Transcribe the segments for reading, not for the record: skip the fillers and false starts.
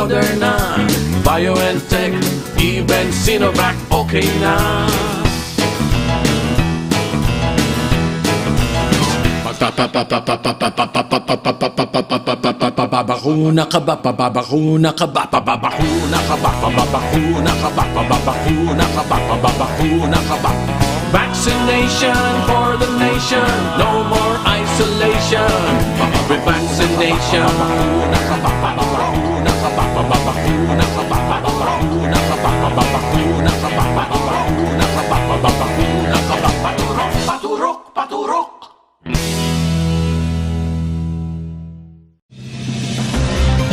Moderna, BioNTech, even Sinovac, okay na. Babakuna ka ba, babakuna ka ba, babakuna ka ba, babakuna ka ba, babakuna ka ba, babakuna ka ba. Vaccination for the nation, no more isolation. With vaccination, babakuna ka ba, babakuna ka ba, babakuna ka ba, babakuna ka ba, babakuna ka ba, babakuna ka ba, babakuna ka ba. Paturok, paturok, paturok.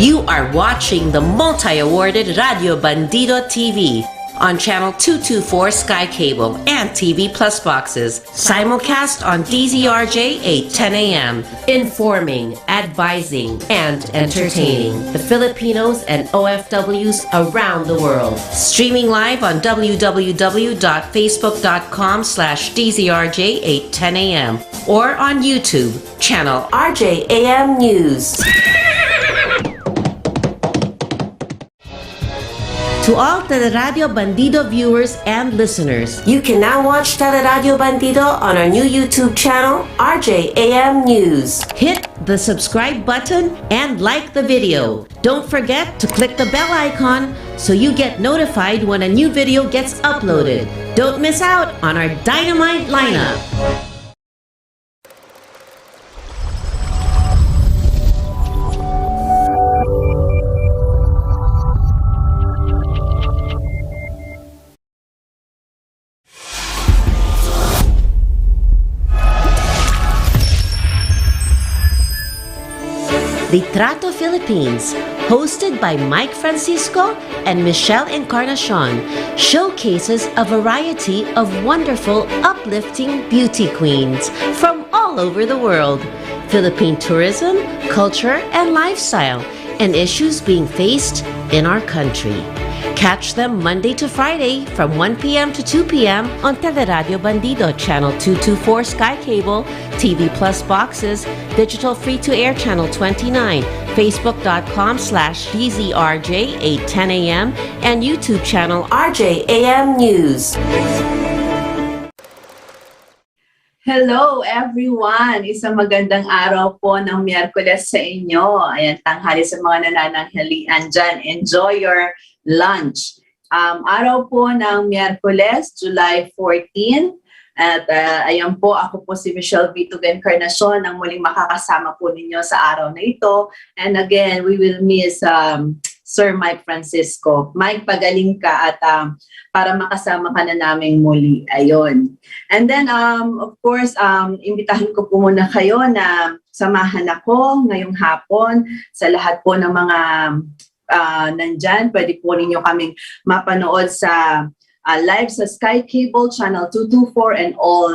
You are watching the multi-awarded Radio Bandido TV on channel 224 Sky Cable and TV Plus boxes. Simulcast on DZRJ 8:10 a.m. Informing, advising, and entertaining the Filipinos and OFWs around the world. Streaming live on www.facebook.com/DZRJ 8:10 a.m. or on YouTube, channel RJAM News. To all Teleradio Bandido viewers and listeners, you can now watch Teleradio Bandido on our new YouTube channel, RJAM News. Hit the subscribe button and like the video. Don't forget to click the bell icon so you get notified when a new video gets uploaded. Don't miss out on our dynamite lineup. Litrato Philippines, hosted by Mike Francisco and Michelle Encarnacion, showcases a variety of wonderful, uplifting beauty queens from all over the world, Philippine tourism, culture, and lifestyle, and issues being faced in our country. Catch them Monday to Friday from 1 p.m. to 2 p.m. on Teleradio Bandido, channel 224 Sky Cable, TV Plus boxes, digital free-to-air channel 29, facebook.com/DZRJ 8:10 a.m. and YouTube channel RJAM News. Hello everyone! Isang magandang araw po ng Miyerkules sa inyo. Ayan, tanghali sa mga nananghalian dyan. Enjoy your lunch. Araw po ng Miyerkules, July 14. At ayan po, ako po si Michelle Encarnacion ang muling makakasama po ninyo sa araw na ito. And again, we will miss Sir Mike Francisco. Mike, pagaling ka at para makasama ka na namin muli. Ayun. And then, of course, imbitahin ko po muna kayo na samahan ako ngayong hapon sa lahat po ng mga nandyan. Pwede po ninyo kaming mapanood sa live sa Sky Cable, Channel 224 and all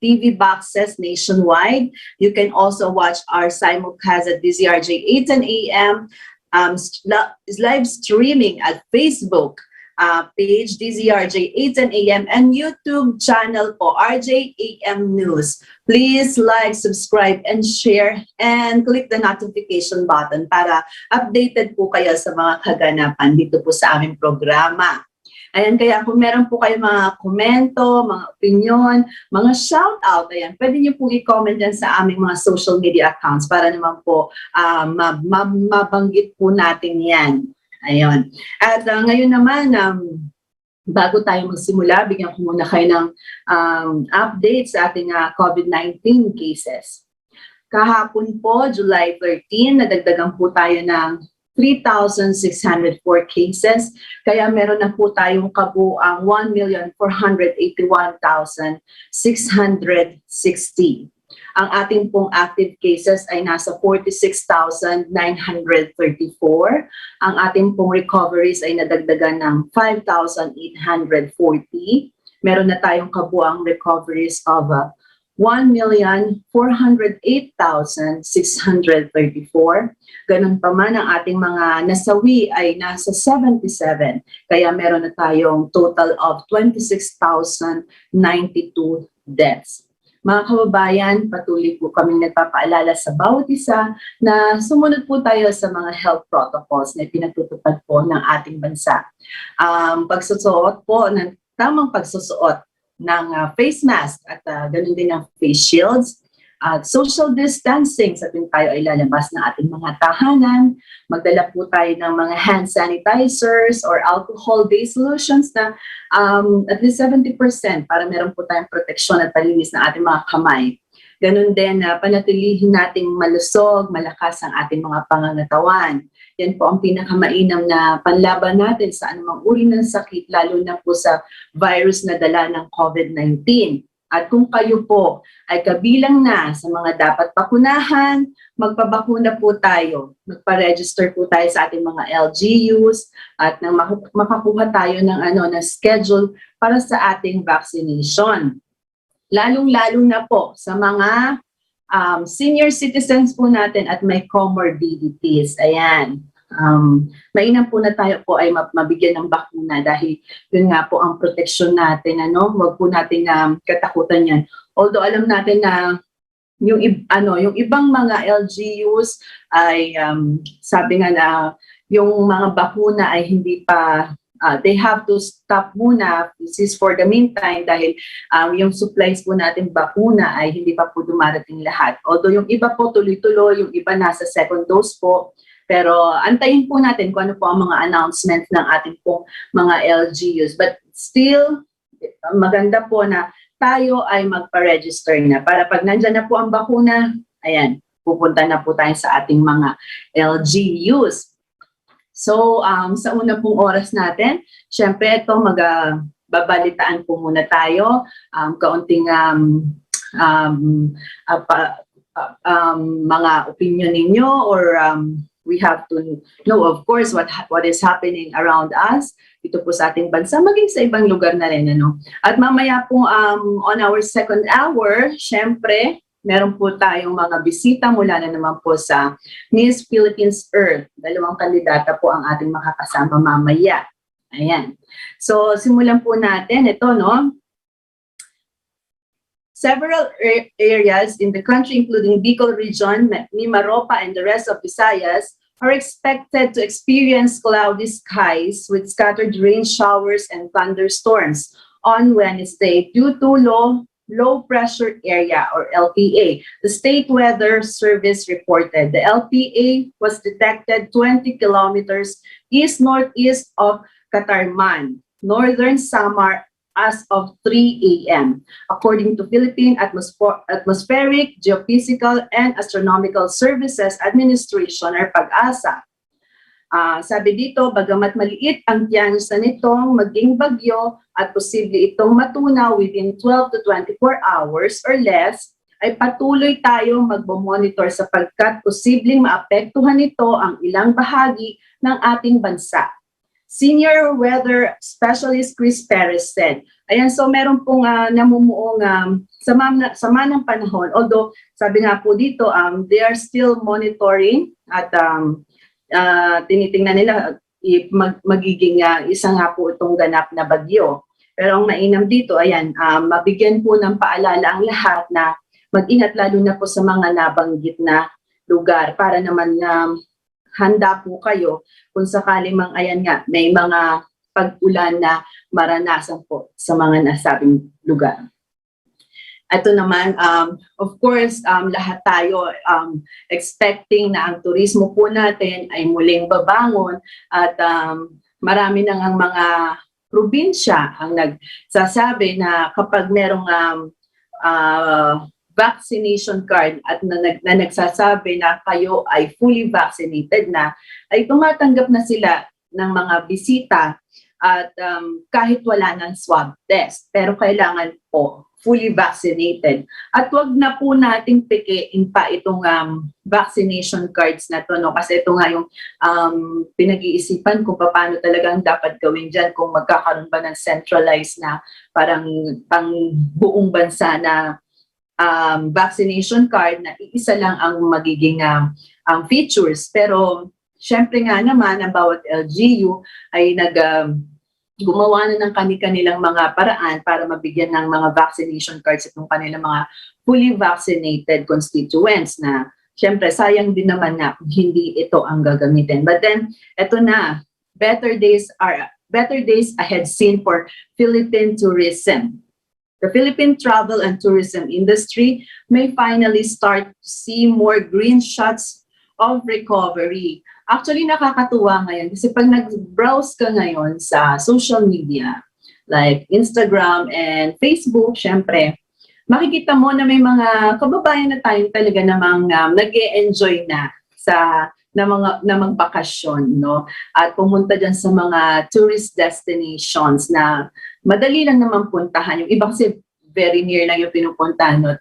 TV boxes nationwide. You can also watch our simulcast at DZRJ 8:10 a.m. Live streaming at Facebook page DZRJ 8:10 a.m. and YouTube channel po RJAM News. Please like, subscribe, and share and click the notification button para updated po kayo sa mga kaganapan dito po sa aming programa. Ayan, kaya kung meron po kayo mga komento, mga opinion, mga shout-out, ayan, pwede niyo po i-comment yan sa aming mga social media accounts para naman po mabanggit po natin yan. Ayun. At ngayon naman, bago tayo magsimula, bigyan ko muna kayo ng update sa ating COVID-19 cases. Kahapon po, July 13, nadagdagan po tayo ng 3,604 cases. Kaya meron na po tayong kabuang 1,481,660. Ang ating pong active cases ay nasa 46,934. Ang ating pong recoveries ay nadagdagan ng 5,840. Meron na tayong kabuang recoveries of 1,408,634. Ganun pa man, ang ating mga nasawi ay nasa 77. Kaya meron na tayong total of 26,092 deaths. Mga kababayan, patuloy po kaming nagpapaalala sa bawat isa na sumunod po tayo sa mga health protocols na pinatutupad po ng ating bansa. Pagsusuot po ng tamang pagsusuot ng face mask at ganun din ang face shields, at social distancing sa tuwing tayo ay lalabas ng ating mga tahanan. Magdala po tayo ng mga hand sanitizers or alcohol-based solutions na at least 70% para meron po tayong proteksyon at palinis ng ating mga kamay. Ganun din, panatilihin nating malusog, malakas ang ating mga pangangatawan. Yan po ang pinakamainam na panlaban natin sa anumang uri ng sakit, lalo na po sa virus na dala ng COVID-19. At kung kayo po ay kabilang na sa mga dapat bakunahan, magpabakuna po tayo. Magpa-register po tayo sa ating mga LGUs at nang makakuha tayo ng schedule para sa ating vaccination. Lalong-lalo na po sa mga senior citizens po natin at may comorbidities. Ayan. Mainam po na tayo po ay mabigyan ng bakuna dahil yun nga po ang proteksyon natin, huwag po natin katakutan yan. Although alam natin na yung ibang mga LGUs ay sabi nga na yung mga bakuna ay hindi pa they have to stop muna. This is for the meantime dahil yung supplies po natin bakuna ay hindi pa po dumarating lahat. Although yung iba po tuloy-tuloy, yung iba nasa second dose po. Pero antayin po natin kung ano po ang mga announcement ng ating pong mga LGUs. But still, maganda po na tayo ay magpa-register na. Para pag nandyan na po ang bakuna, ayan, pupunta na po tayo sa ating mga LGUs. So, sa una pong oras natin, syempre ito, babalitaan po muna tayo. Kaunting mga opinion ninyo or we have to know, of course, what is happening around us, dito po sa ating bansa, maging sa ibang lugar na rin. At mamaya po, on our second hour, syempre, meron po tayong mga bisita mula na naman po sa Miss Philippines Earth. 2 kandidata po ang ating makakasama mamaya. Ayan. So, simulan po natin. Ito, several areas in the country, including Bicol Region, Mimaropa, and the rest of Visayas, are expected to experience cloudy skies with scattered rain showers and thunderstorms on Wednesday due to low pressure area or LPA. The State Weather Service reported the LPA was detected 20 kilometers east-northeast of Catarman, northern Samar, as of 3 a.m. According to Philippine Atmospheric, Geophysical, and Astronomical Services Administration or PAG-ASA. Sabi dito, bagamat maliit ang tyansa nitong maging bagyo at posible itong matunaw within 12 to 24 hours or less, ay patuloy tayong magbo-monitor sapagkat posibleng maapektuhan nito ang ilang bahagi ng ating bansa. Senior Weather Specialist Chris Perez said. Ayan, so meron pong namumuong sama ng panahon. Although, sabi nga po dito, they are still monitoring at tinitingnan nila magiging isa nga po itong ganap na bagyo. Pero ang mainam dito, ayan, mabigyan po ng paalala ang lahat na mag-ingat lalo na po sa mga nabanggit na lugar para naman handa po kayo kung sakali mang ayan nga, may mga pag-ulan na maranasan po sa mga nasabing lugar. Ito naman, of course, lahat tayo expecting na ang turismo po natin ay muling babangon at marami nang ang mga probinsya ang nagsasabi na kapag merong vaccination card at na nagsasabi na kayo ay fully vaccinated na, ay tumatanggap na sila ng mga bisita at kahit wala ng swab test. Pero kailangan po fully vaccinated. At wag na po nating pikiin pa itong vaccination cards na to, kasi ito nga yung pinag-iisipan kung paano talagang dapat gawin dyan, kung magkakaroon ba ng centralized na parang pang buong bansa na vaccination card na isa lang ang magiging features. Pero syempre nga naman ang bawat LGU ay gumawa na ng kanilang mga paraan para mabigyan ng mga vaccination cards itong kanilang mga fully vaccinated constituents na syempre sayang din naman na hindi ito ang gagamitin. But then, eto na, better days ahead seen for Philippine tourism. The Philippine travel and tourism industry may finally start to see more green shots of recovery. Actually, nakakatuwa ngayon kasi pag nag-browse ka ngayon sa social media, like Instagram and Facebook, syempre, makikita mo na may mga kababayan na tayo talaga namang nag-e-enjoy na na magbakasyon, no? At pumunta dyan sa mga tourist destinations na madali lang naman puntahan. Yung iba kasi very near lang yung pinupuntahan. No?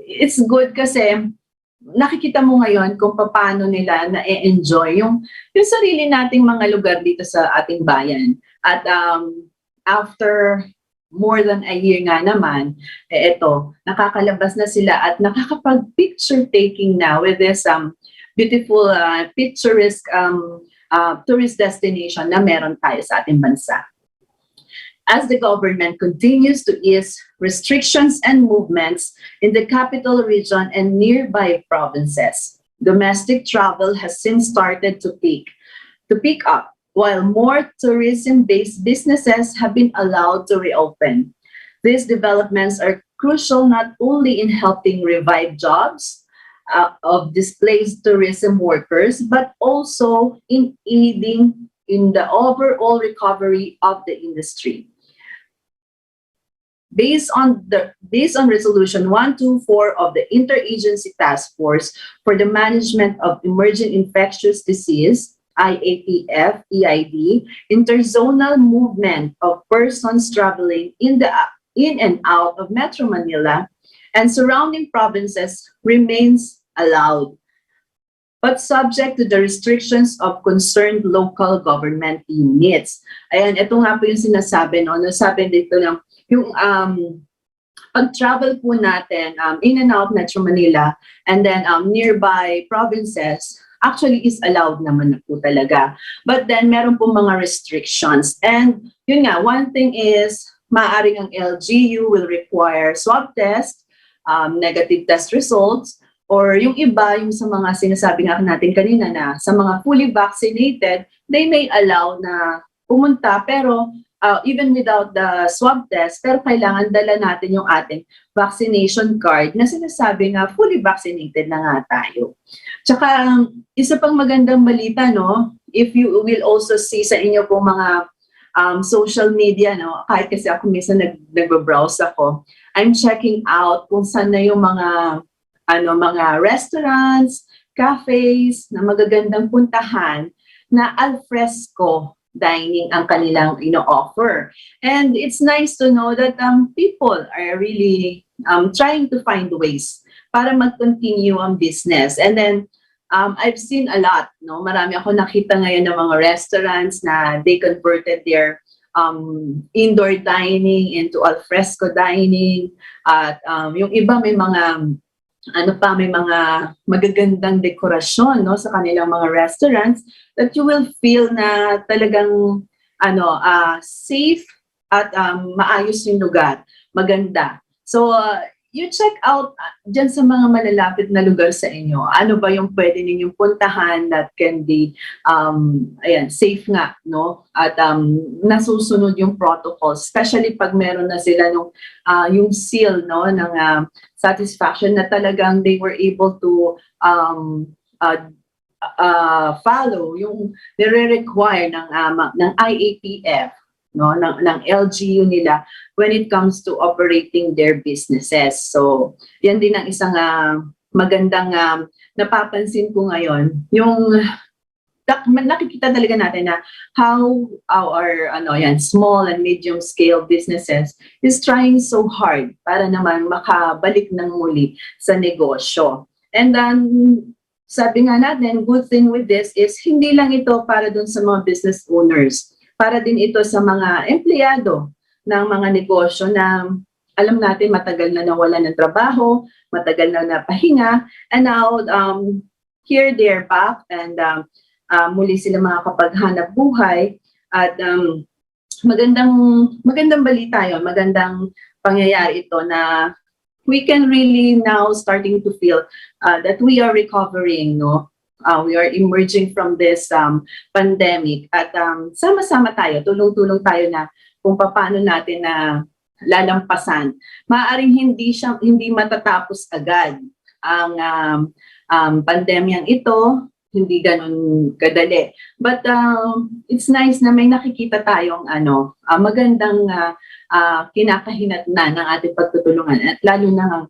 It's good kasi nakikita mo ngayon kung paano nila na-enjoy yung sarili nating mga lugar dito sa ating bayan. At after more than a year nga naman, eto, nakakalabas na sila at nakakapag-picture taking na with this beautiful picturesque tourist destination na meron tayo sa ating bansa. As the government continues to ease restrictions and movements in the capital region and nearby provinces, domestic travel has since started to pick up, while more tourism-based businesses have been allowed to reopen. These developments are crucial not only in helping revive jobs of displaced tourism workers, but also in aiding in the overall recovery of the industry. Based on Resolution 124 of the Interagency Task Force for the Management of Emerging Infectious Disease, IATF, EID, interzonal movement of persons traveling in and out of Metro Manila and surrounding provinces remains allowed, but subject to the restrictions of concerned local government units. Ayan, ito nga po yung sinasabi, no? Nasabi dito ng yung pag-travel po natin in and out Metro Manila and then nearby provinces actually is allowed naman na po talaga. But then meron po mga restrictions. And yun nga, one thing is maaaring ang LGU will require swab test, negative test results, or yung iba, yung sa mga sinasabi nga natin kanina na sa mga fully vaccinated, they may allow na pumunta pero even without the swab test, pero kailangan dala natin yung ating vaccination card na sinasabi nga fully vaccinated na nga tayo. Tsaka isa pang magandang balita, no? If you will also see sa inyo pong mga social media, no? Kahit kasi ako minsan nag-browse ako, I'm checking out kung saan na yung mga restaurants, cafes na magagandang puntahan na alfresco dining ang kanilang offer. And it's nice to know that people are really trying to find ways para mag-continue ang business. And then I've seen a lot, no? Marami ako nakita ngayon ng mga restaurants na they converted their indoor dining into alfresco dining. At yung iba may mga may mga magagandang dekorasyon, no, sa kanilang mga restaurants that you will feel na talagang safe at maayos yung lugar, maganda. So you check out dyan sa mga malalapit na lugar sa inyo. Ano ba yung pwede ninyong puntahan that can be safe nga, no? At nasusunod yung protocols, especially pag meron na sila yung seal, no, ng satisfaction na talagang they were able to follow yung nire-require ng IATF, no, ng LGU nila when it comes to operating their businesses. So, yan din ang isang magandang napapansin ko ngayon. Yung nakikita talaga natin na how our small and medium scale businesses is trying so hard para naman makabalik ng muli sa negosyo. And then, sabi nga natin, good thing with this is hindi lang ito para dun sa mga business owners, para din ito sa mga empleyado ng mga negosyo na alam natin matagal na nawala ng trabaho, matagal na napahinga, and now here they're back and muli sila makakapaghanap buhay at magandang magandang balita 'yon, magandang pangyayari ito na we can really now starting to feel that we are recovering, no? We are emerging from this pandemic at sama-sama tayo, tulong-tulong tayo na kung paano natin na lalampasan. Maaaring hindi matatapos agad ang pandemyang ito, hindi ganun kadali. But it's nice na may nakikita tayong magandang kinakahinatnan ng ating pagtutulungan. At lalo na,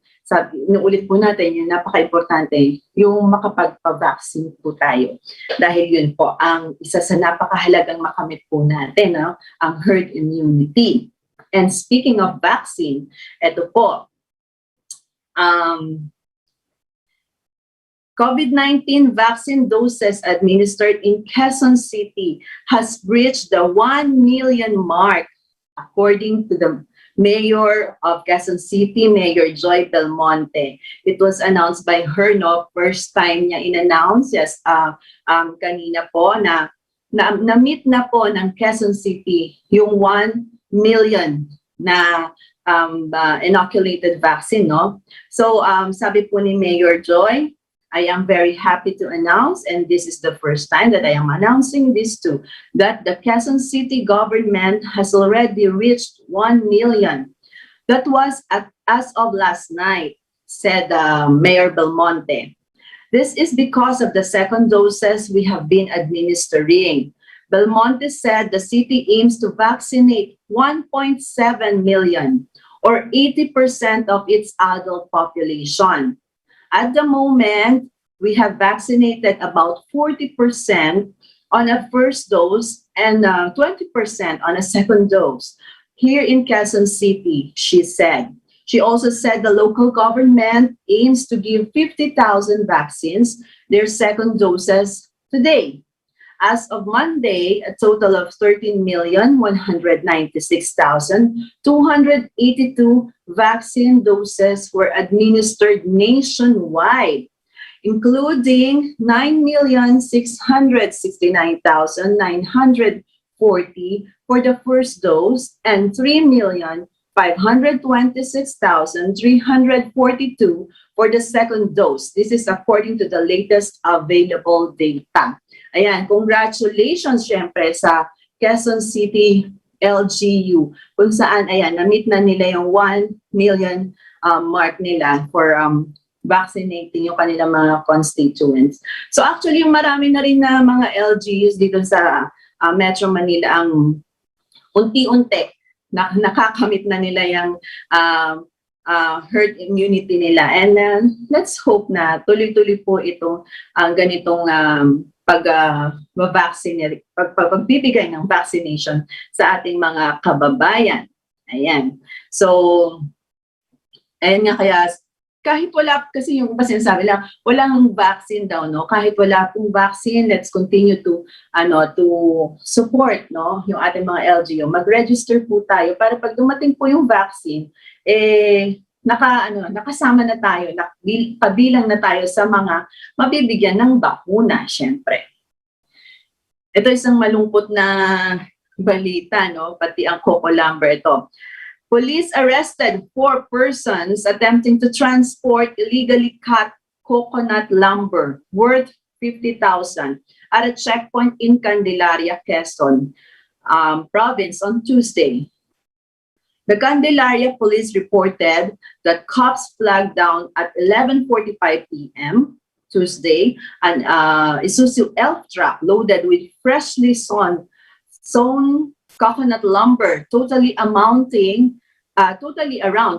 inuulit po natin, yung napaka-importante, yung makapagpa-vaccine po tayo. Dahil yun po ang isa sa napakahalagang makamit po natin, no? Ang herd immunity. And speaking of vaccine, ito po, COVID-19 vaccine doses administered in Quezon City has breached the 1 million mark, according to the Mayor of Quezon City, Mayor Joy Belmonte. It was announced by her, no? First time niya in-announce, yes, kanina po na-meet na po ng Quezon City yung 1 million na inoculated vaccine, no? So, sabi po ni Mayor Joy, I am very happy to announce, and this is the first time that I am announcing this too, that the Quezon City government has already reached 1 million. That was as of last night, said Mayor Belmonte. This is because of the second doses we have been administering. Belmonte said the city aims to vaccinate 1.7 million, or 80% of its adult population. At the moment, we have vaccinated about 40% on a first dose and 20% on a second dose here in Quezon City, she said. She also said the local government aims to give 50,000 vaccines, their second doses, today. As of Monday, a total of 13,196,282 vaccine doses were administered nationwide, including 9,669,940 for the first dose and 3,526,342 for the second dose. This is according to the latest available data. Ayan, congratulations syempre sa Quezon City LGU kung saan ayan, na-meet na nila yung 1 million mark nila for vaccinating yung kanilang mga constituents. So actually, marami na rin na mga LGUs dito sa Metro Manila ang unti-unti nakakamit na nila yung herd immunity nila. And let's hope na tuloy-tuloy po itong ganitong pagbibigay ng vaccination sa ating mga kababayan. Ayan. So, ayan nga, kaya kahit wala, kasi yung iba sinasabi lang, walang vaccine daw, no? Kahit wala pong vaccine, let's continue to support, no, yung ating mga LGU. Mag-register po tayo para pag dumating po yung vaccine, nakasama na tayo, pabilang na tayo sa mga mabibigyan ng bakuna, syempre. Ito isang malungkot na balita, no? Pati ang coco lumber ito. Police arrested 4 persons attempting to transport illegally cut coconut lumber worth 50,000 at a checkpoint in Candelaria, Quezon province on Tuesday. The Candelaria police reported that cops flagged down at 11:45 p.m. Tuesday an Isuzu elf truck loaded with freshly sawn coconut lumber, totally around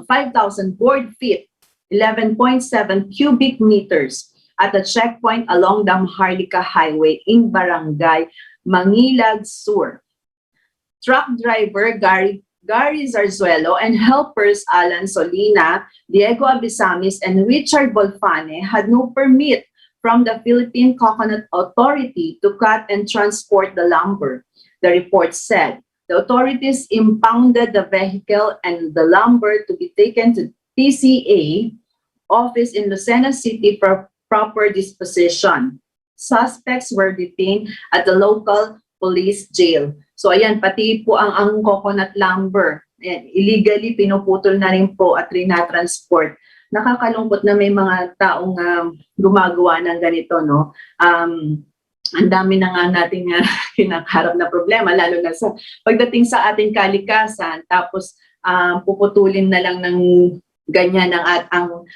5,000 board feet, 11.7 cubic meters, at a checkpoint along the Maharlika Highway in Barangay Mangilag Sur. Truck driver Gary Zarzuelo and helpers Alan Solina, Diego Abisamis, and Richard Bolfane had no permit from the Philippine Coconut Authority to cut and transport the lumber, the report said. The authorities impounded the vehicle and the lumber to be taken to PCA office in Lucena City for proper disposition. Suspects were detained at the local police jail. So ayan, pati po ang coconut lumber, ayan, illegally pinuputol na rin po at rinatransport. Nakakalungkot na may mga taong gumagawa ng ganito, no? Ang dami na nga nating kinakaharap na problema, lalo na sa pagdating sa ating kalikasan, tapos puputulin na lang ng ganyan ang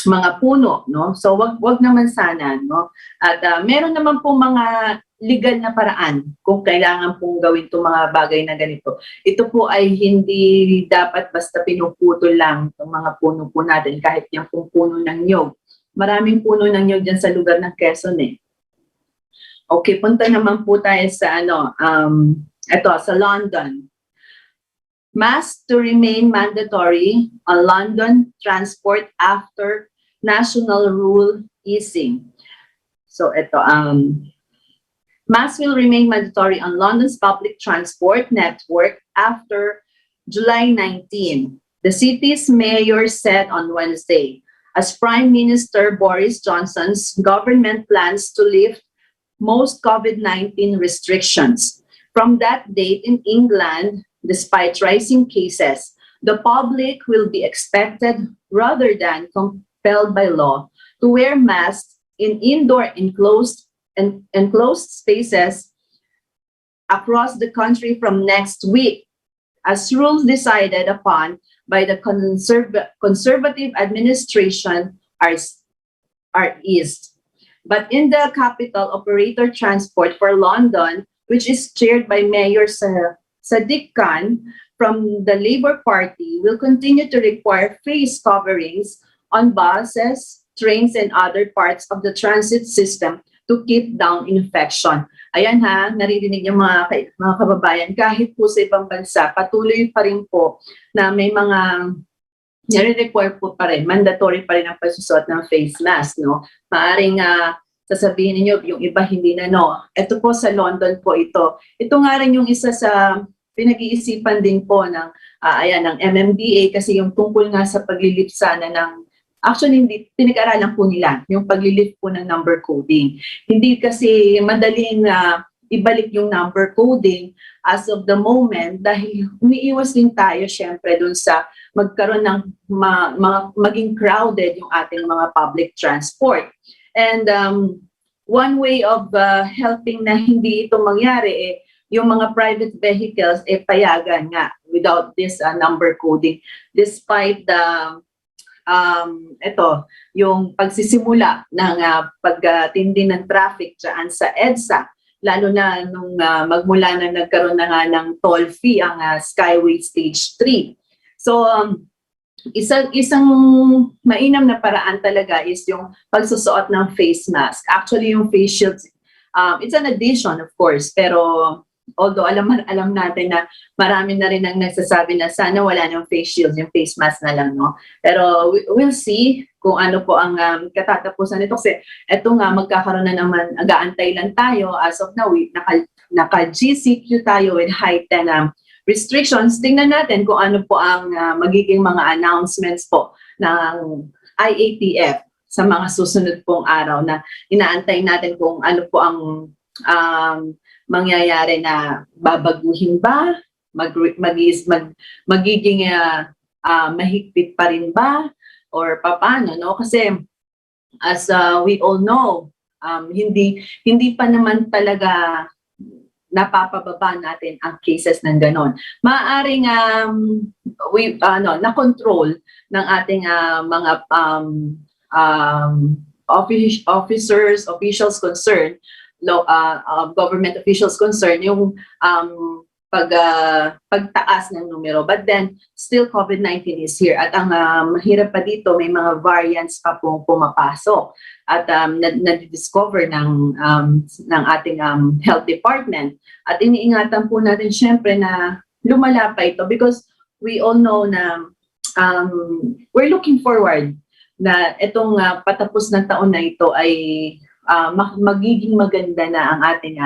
mga puno, no? So wag naman sana, no? At meron naman po mga legal na paraan kung kailangan pong gawin itong mga bagay na ganito. Ito po ay hindi dapat basta pinuputol lang itong mga puno po natin, kahit yung pong puno ng nyog. Maraming puno ng nyog dyan sa lugar ng Quezon eh. Okay, punta naman po tayo sa sa London. Masks to remain mandatory on London transport after national rule easing. So ito, masks will remain mandatory on London's public transport network after July 19. The city's mayor said on Wednesday, as Prime Minister Boris Johnson's government plans to lift most COVID-19 restrictions. From that date in England, despite rising cases, the public will be expected, rather than compelled by law, to wear masks in indoor enclosed spaces across the country from next week, as rules decided upon by the conservative administration are eased. But in the capital, operator Transport for London, which is chaired by Mayor Sadiq Khan from the Labour Party, will continue to require face coverings on buses, trains, and other parts of the transit system to keep down infection. Ayan ha, naririnig yung mga kababayan, kahit po sa ibang bansa, patuloy pa rin po na may mga nare-require po pa rin, mandatory pa rin ang pagsusot ng face mask, no? Maaring sasabihin niyo yung iba hindi na, no? Ito po sa London po ito. Ito nga rin yung isa sa pinag-iisipan din po ng MMDA, kasi yung tungkol nga sa paglilift sana ng, actually hindi, pinag-aralan po nila yung paglilift po ng number coding. Hindi kasi madaling ibalik yung number coding as of the moment, dahil umiiwas din tayo syempre dun sa magkaroon ng maging crowded yung ating mga public transport. And one way of helping na hindi ito mangyari, yung mga private vehicles payagan nga without this number coding, despite the yung pagsisimula ng pagtindi ng traffic dyan sa EDSA, lalo na nung magmula na nagkaroon na nga ng toll fee ang Skyway Stage 3. So, isang mainam na paraan talaga is yung pagsusuot ng face mask. Actually, yung face shields, it's an addition of course, pero although alam natin na marami na rin ang nagsasabi na sana wala ng face shields, yung face mask na lang, no? Pero we'll see kung ano po ang katatapusan nito, kasi eto nga, magkakaroon na naman, agaantay lang tayo. As of now, naka-GCQ tayo with heightened restrictions. Tingnan natin kung ano po ang magiging mga announcements po ng IATF sa mga susunod pong araw, na inaantay natin kung ano po ang mangyayari, na babaguhin ba, magiging mahigpit pa rin ba, or paano, no? Kasi as we all know, hindi pa naman talaga napapababa natin ang cases ng ganon. Maaaring na-control ng ating mga officials concerned, government officials concerned, yung pagtaas ng numero. But then, still COVID-19 is here. At ang mahirap pa dito, may mga variants pa pong pumapasok. At na-discover ng ating health department. At iniingatan po natin syempre na lumala pa ito, because we all know na we're looking forward na itong patapos ng taon na ito ay magiging maganda na ang ating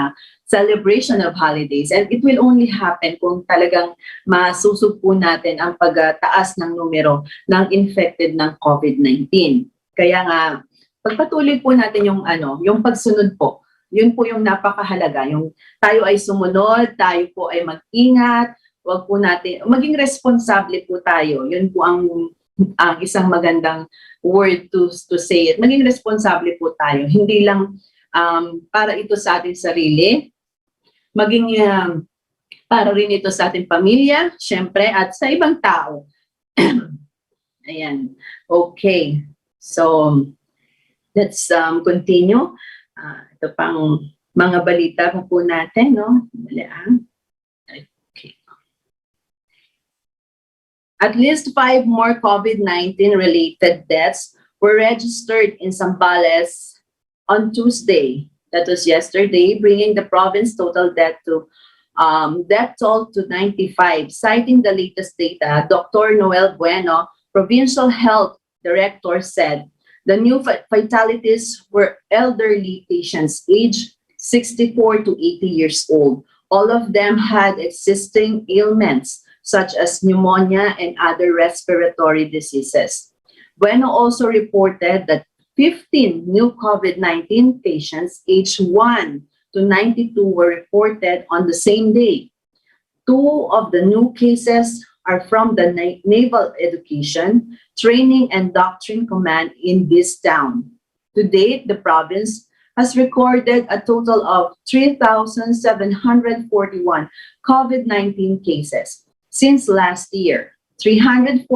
celebration of holidays. And it will only happen kung talagang masusugpo natin ang pagtaas ng numero ng infected ng COVID-19. Kaya nga, pagpatuloy po natin yung pagsunod po Yun po yung napakahalaga, yung tayo ay sumunod, tayo po ay mag-ingat, wag po natin, maging responsable po tayo. Yun po ang isang magandang word to say it. Maging responsable po tayo. Hindi lang para ito sa ating sarili, maging para rin ito sa ating pamilya, syempre, at sa ibang tao. Ayan. Okay. So, let's continue. Ito pang mga balita po natin, no? Okay. At least 5 more COVID-19 related deaths were registered in Zambales on Tuesday. That was yesterday, bringing the province total death toll to 95. Citing the latest data, Dr. Noel Bueno, Provincial Health Director, said the new fatalities were elderly patients aged 64 to 80 years old. All of them had existing ailments such as pneumonia and other respiratory diseases. Bueno also reported that 15 new COVID-19 patients aged 1 to 92 were reported on the same day. 2 of the new cases are from the Naval Education, Training and Doctrine Command in this town. To date, the province has recorded a total of 3,741 COVID-19 cases since last year, 342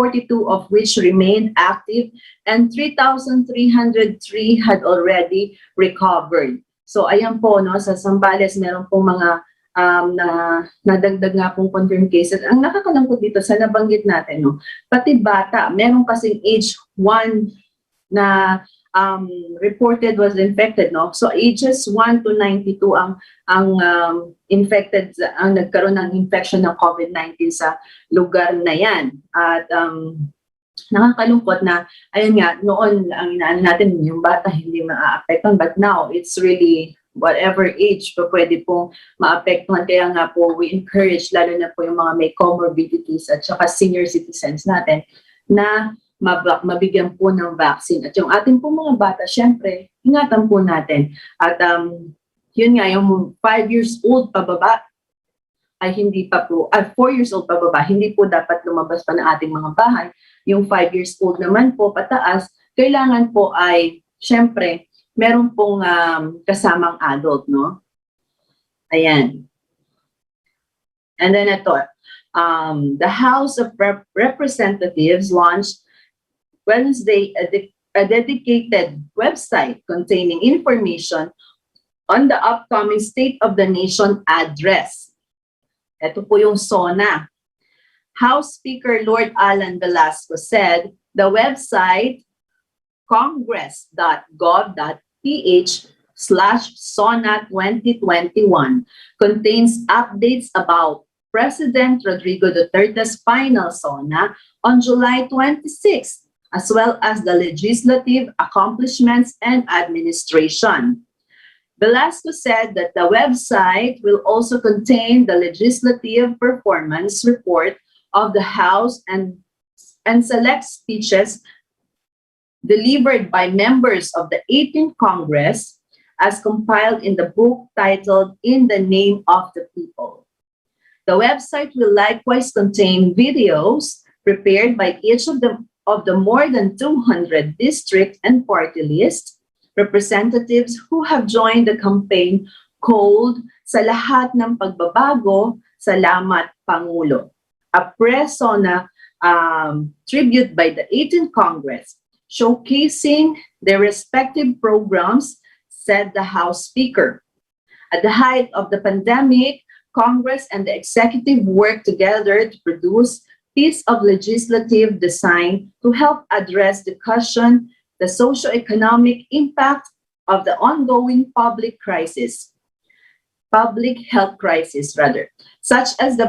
of which remained active and 3,303 had already recovered. So ayan po, no, sa Zambales meron pong mga nadagdag nga pong confirmed cases. Ang nakakalangkot dito sa nabanggit natin, no, pati bata, meron kasing age 1 na reported was infected, no. So ages 1 to 92 ang infected, ang nagkaroon ng infection ng COVID-19 sa lugar na yan. At nakakalungkot na, ayun nga, noon ang inaan natin yung bata hindi maaapektuhan, but now it's really whatever age pa pwede pong maapektuhan. Kaya nga po, we encourage, lalo na po yung mga may comorbidities at saka senior citizens natin, na mabigyan po ng vaccine. At yung ating po mga bata, syempre, ingatan po natin. At yun nga, yung 5 years old pababa, ay hindi pa po, 4 years old pababa, hindi po dapat lumabas pa ng ating mga bahay. Yung 5 years old naman po pataas, kailangan po ay, syempre, meron pong kasamang adult, no? Ayan. And then ito, the House of Representatives launched Wednesday a dedicated website containing information on the upcoming State of the Nation address. Ito po yung SONA. House Speaker Lord Alan Velasco said the website congress.gov.ph/SONA2021 contains updates about President Rodrigo Duterte's final SONA on July 26, as well as the legislative accomplishments and administration. Velasco said that the website will also contain the legislative performance report of the House and select speeches delivered by members of the 18th Congress as compiled in the book titled In the Name of the People. The website will likewise contain videos prepared by each of the more than 200 district and party list representatives who have joined the campaign called Sa Lahat ng Pagbabago, Salamat Pangulo, a persona tribute by the 18th Congress, showcasing their respective programs, said the House Speaker. At the height of the pandemic, Congress and the executive worked together to produce piece of legislative design to help address the question, the socio-economic impact of the ongoing public health crisis, such as the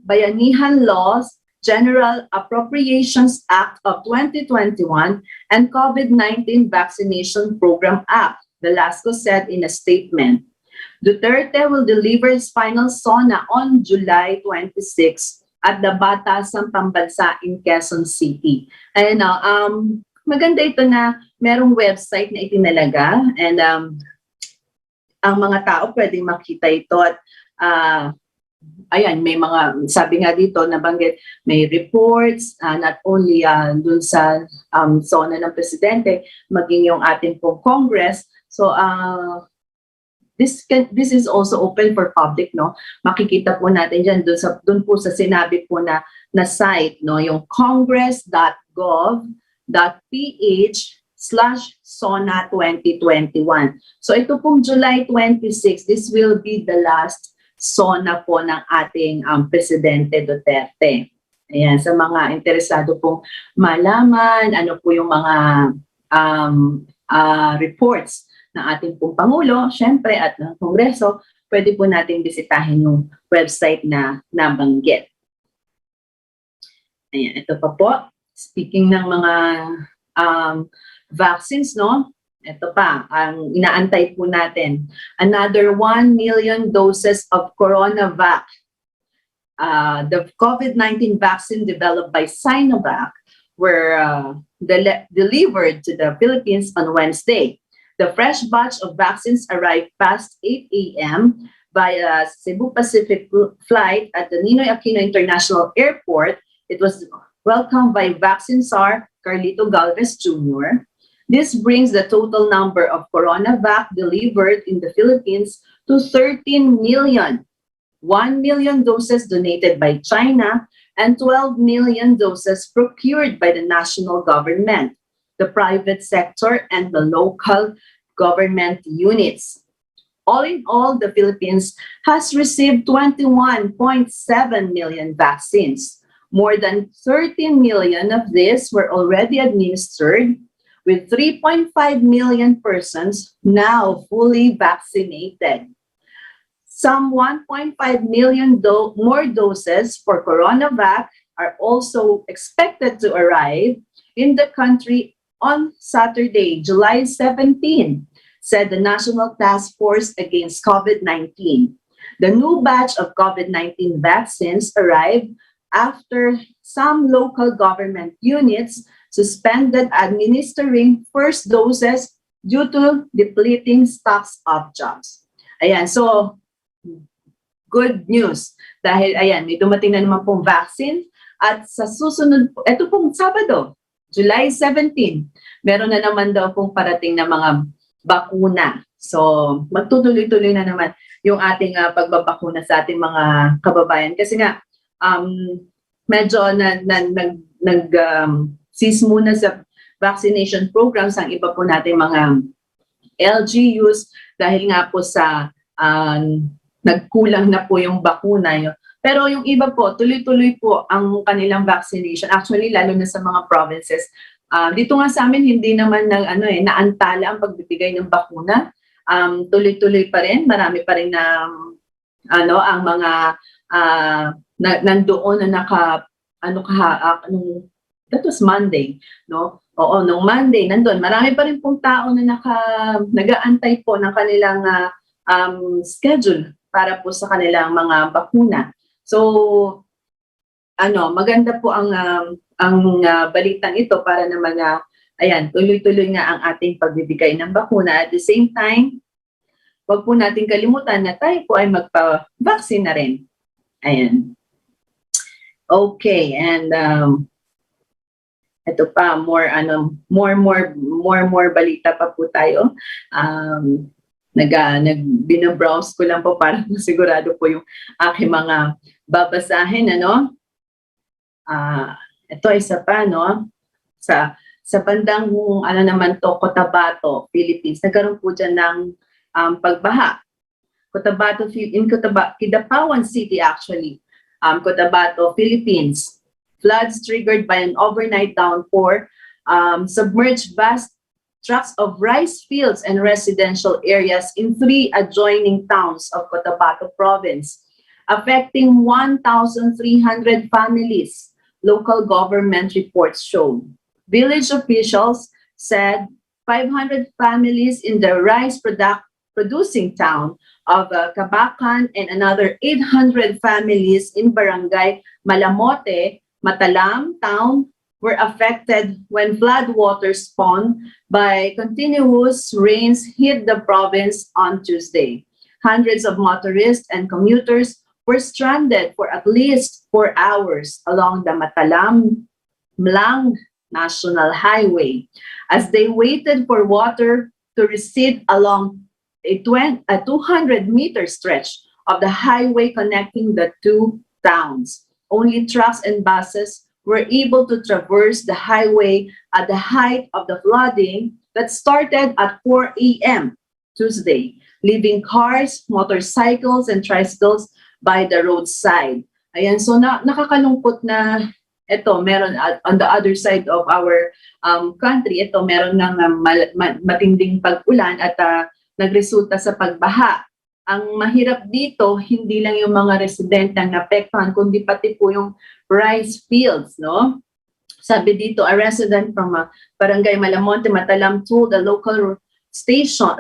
Bayanihan Laws, General Appropriations Act of 2021, and COVID-19 Vaccination Program Act, Velasco said in a statement. Duterte will deliver his final SONA on July 26 at the Batasang Pambansa in Quezon City. And maganda ito na merong website na itinalaga, and ang mga tao pwedeng makita ito at ayan, may mga, sabi nga dito, nabanggit, may reports, not only dun sa zona ng presidente, maging yung ating pong Congress. So, this is also open for public, no? Makikita po natin dyan, dun po sa sinabi po na site, no? Yung congress.gov.ph/SONA 2021. So, ito pong July 26, this will be the last SONA po ng ating Presidente Duterte. Ayan, sa mga interesado pong malaman, ano po yung mga reports ng ating pong Pangulo, syempre, at ng Kongreso, pwede po natin bisitahin yung website na nabanggit. Ayan, ito pa po. Speaking ng mga vaccines, no? Ito pa, ang inaantay po natin. Another 1 million doses of CoronaVac. The COVID-19 vaccine developed by Sinovac were delivered to the Philippines on Wednesday. The fresh batch of vaccines arrived past 8 a.m. via Cebu Pacific flight at the Ninoy Aquino International Airport. It was welcomed by Vaccine Czar Carlito Galvez Jr. This brings the total number of CoronaVac delivered in the Philippines to 13 million. 1 million doses donated by China and 12 million doses procured by the national government, the private sector, and the local government units. All in all, the Philippines has received 21.7 million vaccines. More than 13 million of these were already administered, with 3.5 million persons now fully vaccinated. Some 1.5 million more doses for CoronaVac are also expected to arrive in the country on Saturday, July 17, said the National Task Force Against COVID-19. The new batch of COVID-19 vaccines arrived after some local government units suspended administering first doses due to depleting stocks of jobs. Ayan, so good news. Dahil ayan, may dumating na naman pong vaccine at sa susunod, ito pong Sabado, July 17, meron na naman daw pong parating na mga bakuna. So magtutuloy-tuloy na naman yung ating pagbabakuna sa ating mga kababayan. Kasi nga, medyo cease muna sa vaccination programs ang iba po natin mga LGUs dahil nga po sa nagkulang na po yung bakuna. Pero yung iba po, tuloy-tuloy po ang kanilang vaccination. Actually, lalo na sa mga provinces. Dito nga sa amin, hindi naman naantala ang pagbibigay ng bakuna. Tuloy-tuloy pa rin. Marami pa rin na ang mga nandoon na that was Monday, no? Oo, nung Monday, nandun, marami pa rin pong tao na nag-aantay po ng kanilang schedule para po sa kanilang mga bakuna. So, maganda po ang balitang ito para naman ayan, tuloy-tuloy nga ang ating pagbibigay ng bakuna. At the same time, wag po natin kalimutan na tayo po ay magpa-vaccine na rin. Ayan. Okay, and ito pa, more balita pa po tayo. Binabrowse ko lang po para masigurado po yung aking mga babasahin, ito isa pa, no? Sa bandang naman to, Cotabato, Philippines, nagkaroon po dyan ng pagbaha. Kidapawan City actually, Cotabato, Philippines. Floods triggered by an overnight downpour submerged vast tracts of rice fields and residential areas in 3 adjoining towns of Cotabato Province, affecting 1,300 families, local government reports showed. Village officials said 500 families in the rice producing town of Cabacan and another 800 families in Barangay Malamote, Matalam Town were affected when floodwaters spawned by continuous rains hit the province on Tuesday. Hundreds of motorists and commuters were stranded for at least 4 hours along the Mlang National Highway as they waited for water to recede along a 200-meter stretch of the highway connecting the two towns. Only trucks and buses were able to traverse the highway at the height of the flooding that started at 4 a.m. Tuesday, leaving cars, motorcycles, and tricycles by the roadside. Ayan, so nakakalungkot na ito, meron on the other side of our country, ito meron ng matinding pag-ulan at nagresulta sa pagbaha. Ang mahirap dito, hindi lang yung mga residente ang naapektuhan, kundi pati po yung rice fields, no? Sabi dito, a resident from Barangay Malamonte, Matalam told the local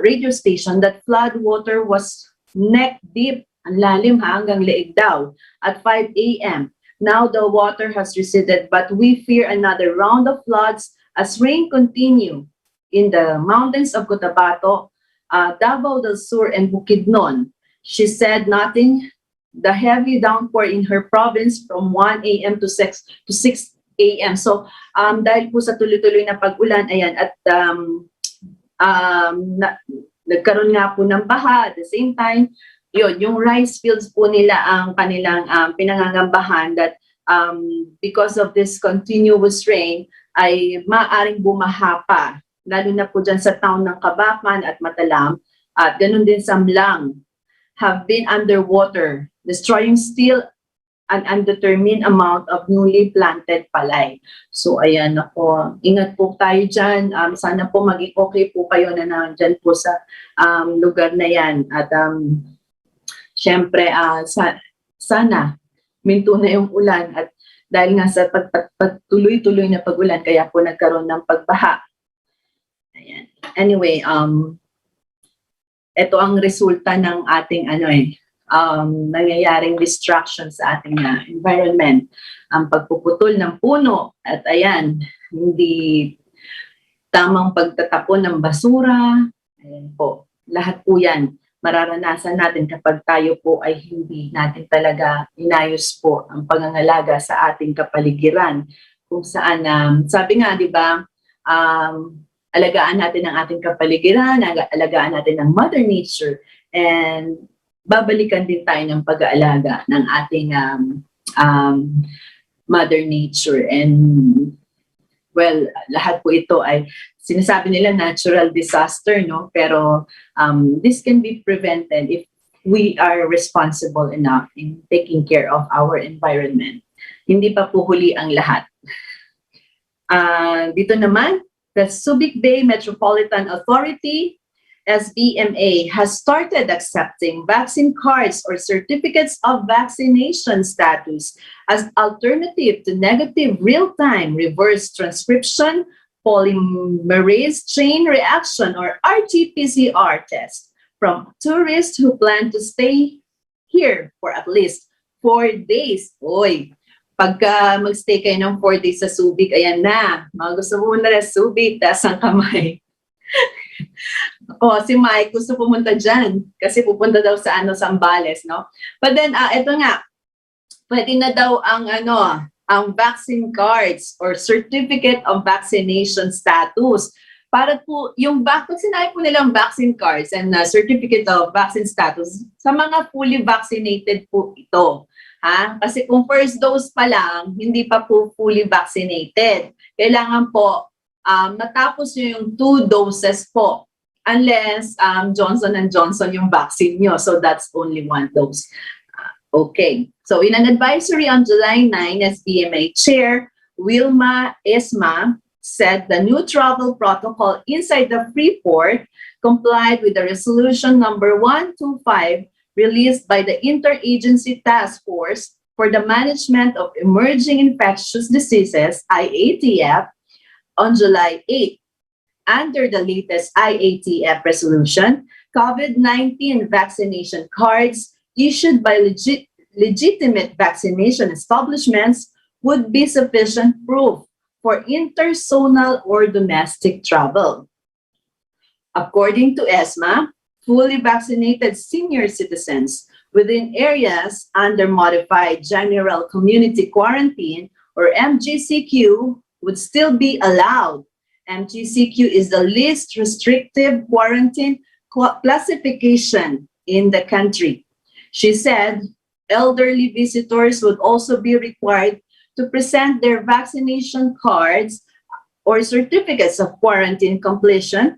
radio station that flood water was neck deep, ang lalim hanggang leeg daw, at 5 a.m. Now the water has receded, but we fear another round of floods as rain continue in the mountains of Cotabato, Davao del Sur, and Bukidnon. She said nothing. The heavy downpour in her province from 1 a.m. to 6 a.m. So, dahil po sa tuloy-tuloy na pag-ulan, ayan, at nagkaroon nga po ng baha at the same time, yun, yung rice fields po nila ang kanilang pinangangambahan that because of this continuous rain ay maaaring bumaha pa, lalo na po dyan sa town ng Kabakan at Matalam at ganun din sa Mlang have been underwater, destroying still an undetermined amount of newly planted palay. So ayan ako, ingat po tayo dyan. Sana po maging okay po kayo na nandyan po sa lugar na yan. At syempre, sana minto na yung ulan at dahil nga sa pagtuloy-tuloy na pag-ulan, kaya po nagkaroon ng pagbaha. Ayan. Anyway, ito ang resulta ng ating nangyayaring destruction sa ating environment. Ang pagpuputol ng puno at ayan, hindi tamang pagtatapon ng basura. Ayan po, lahat po yan mararanasan natin kapag tayo po ay hindi natin talaga inayos po ang pangangalaga sa ating kapaligiran. Kung saan, sabi nga, di ba, alagaan natin ang ating kapaligiran, alagaan natin ang Mother Nature, and babalikan din tayo ng pag-aalaga ng ating Mother Nature. And well, lahat po ito ay sinasabi nila natural disaster, no? Pero this can be prevented if we are responsible enough in taking care of our environment. Hindi pa po huli ang lahat. Dito naman, the Subic Bay Metropolitan Authority, SBMA, has started accepting vaccine cards or certificates of vaccination status as alternative to negative real-time reverse transcription polymerase chain reaction or RT-PCR test from tourists who plan to stay here for at least 4 days. Oy, pagka magstay kayo ng 4 days sa Subic, ayan na. Mga gusto pumunta na Subic, taas ang kamay. Si Mike gusto pumunta dyan kasi pupunta daw sa Zambales, no? But then, ito nga, pwede na daw ang vaccine cards or certificate of vaccination status. Para po, pag sinabi po nilang vaccine cards and certificate of vaccine status, sa mga fully vaccinated po ito. Kasi kung first dose pa lang, hindi pa po fully vaccinated. Kailangan po matapos nyo yung 2 doses po. Unless Johnson & Johnson yung vaccine nyo. So that's only 1 dose. Okay. So in an advisory on July 9, SBMA Chair Wilma Esma said the new travel protocol inside the Freeport complied with the resolution number 125 released by the Interagency Task Force for the Management of Emerging Infectious Diseases, IATF, on July 8. Under the latest IATF resolution, COVID-19 vaccination cards issued by legitimate vaccination establishments would be sufficient proof for intersonal or domestic travel. According to ESMA, fully vaccinated senior citizens within areas under modified general community quarantine or MGCQ would still be allowed. MGCQ is the least restrictive quarantine classification in the country. She said elderly visitors would also be required to present their vaccination cards or certificates of quarantine completion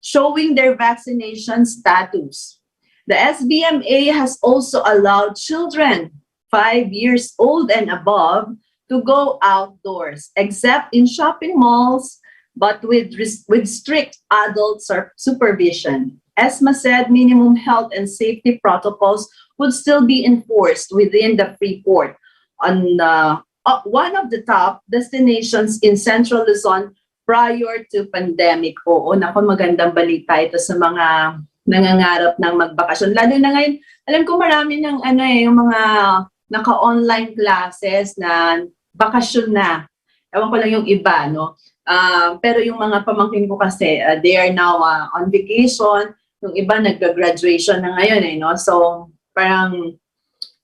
showing their vaccination status. The SBMA has also allowed children 5 years old and above to go outdoors, except in shopping malls, but with strict adult supervision. ESMA said minimum health and safety protocols would still be enforced within the free port on one of the top destinations in Central Luzon prior to pandemic. Oo, naku, magandang balita ito sa mga nangangarap ng magbakasyon. Lalo na ngayon, alam ko marami ng yung mga naka-online classes na bakasyon na. Ewan ko lang yung iba, no? Pero yung mga pamangkin ko kasi, they are now on vacation. Yung iba nag-graduation na ngayon, no? So, parang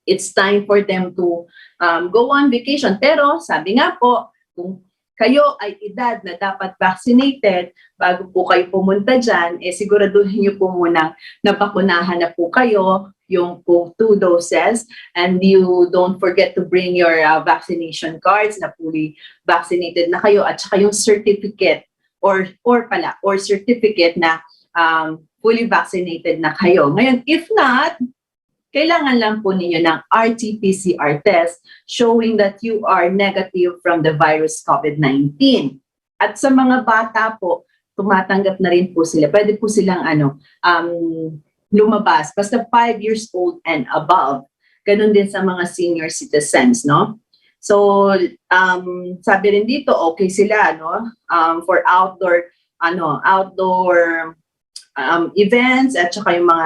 it's time for them to go on vacation. Pero, sabi nga po, kung kayo ay edad na dapat vaccinated, bago po kayo pumunta dyan, siguraduhin niyo po muna nabakunahan na po kayo, yung po 2 doses, and you don't forget to bring your vaccination cards na fully vaccinated na kayo, at saka yung certificate or certificate na fully vaccinated na kayo. Ngayon, if not, kailangan lang po ninyo ng RT-PCR test showing that you are negative from the virus COVID-19. At sa mga bata po, tumatanggap na rin po sila. Pwede po silang lumabas, basta 5 years old and above. Ganun din sa mga senior citizens, no? So, sabi rin dito, okay sila, no? For outdoor events at saka yung mga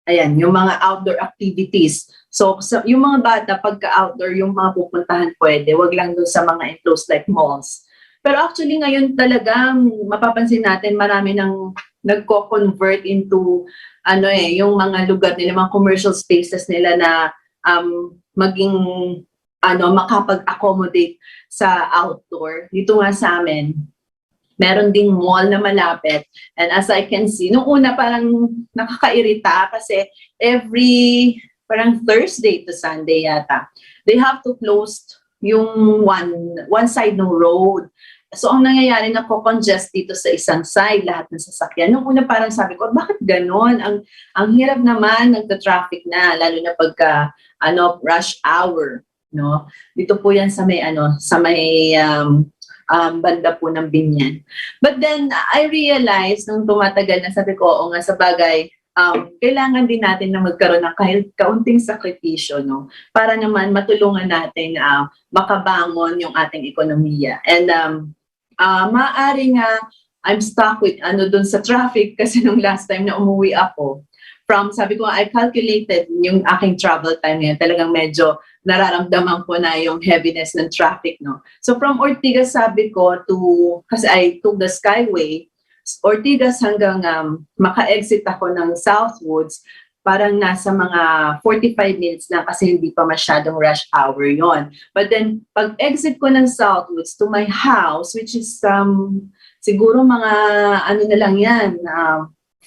yung mga outdoor activities. So yung mga bata, pagka-outdoor, yung mga pupuntahan pwede, wag lang dun sa mga enclosed like malls. Pero actually ngayon talagang mapapansin natin marami nang nagko-convert into yung mga lugar nila, mga commercial spaces nila na maging makapag-accommodate sa outdoor. Dito nga sa amin, meron ding mall na malapit. And as I can see, nung una parang nakakairita kasi every parang Thursday to Sunday yata, they have to close yung one side ng road. So ang nangyayari, nako-congest dito sa isang side, lahat ng sasakyan. Nung una parang sabi ko, bakit ganon? Ang hirap naman, nagta-traffic na, lalo na pagka rush hour. No? Dito po yan sa may banda po ng Binyan. But then, I realized, nung tumatagal na, sabi ko, o nga sa bagay, kailangan din natin na magkaroon ng kahit kaunting sakripisyo, no? Para naman matulungan natin makabangon yung ating ekonomiya. And maaaring I'm stuck with dun sa traffic kasi nung last time na umuwi ako, sabi ko, I calculated yung aking travel time ngayon, talagang medyo nararamdaman ko na yung heaviness ng traffic, no? So from Ortigas, sabi ko, kasi I took the Skyway, Ortigas hanggang maka-exit ako ng Southwoods, parang nasa mga 45 minutes lang kasi hindi pa masyadong rush hour yon. But then, pag-exit ko ng Southwoods to my house, which is siguro mga, na lang yan,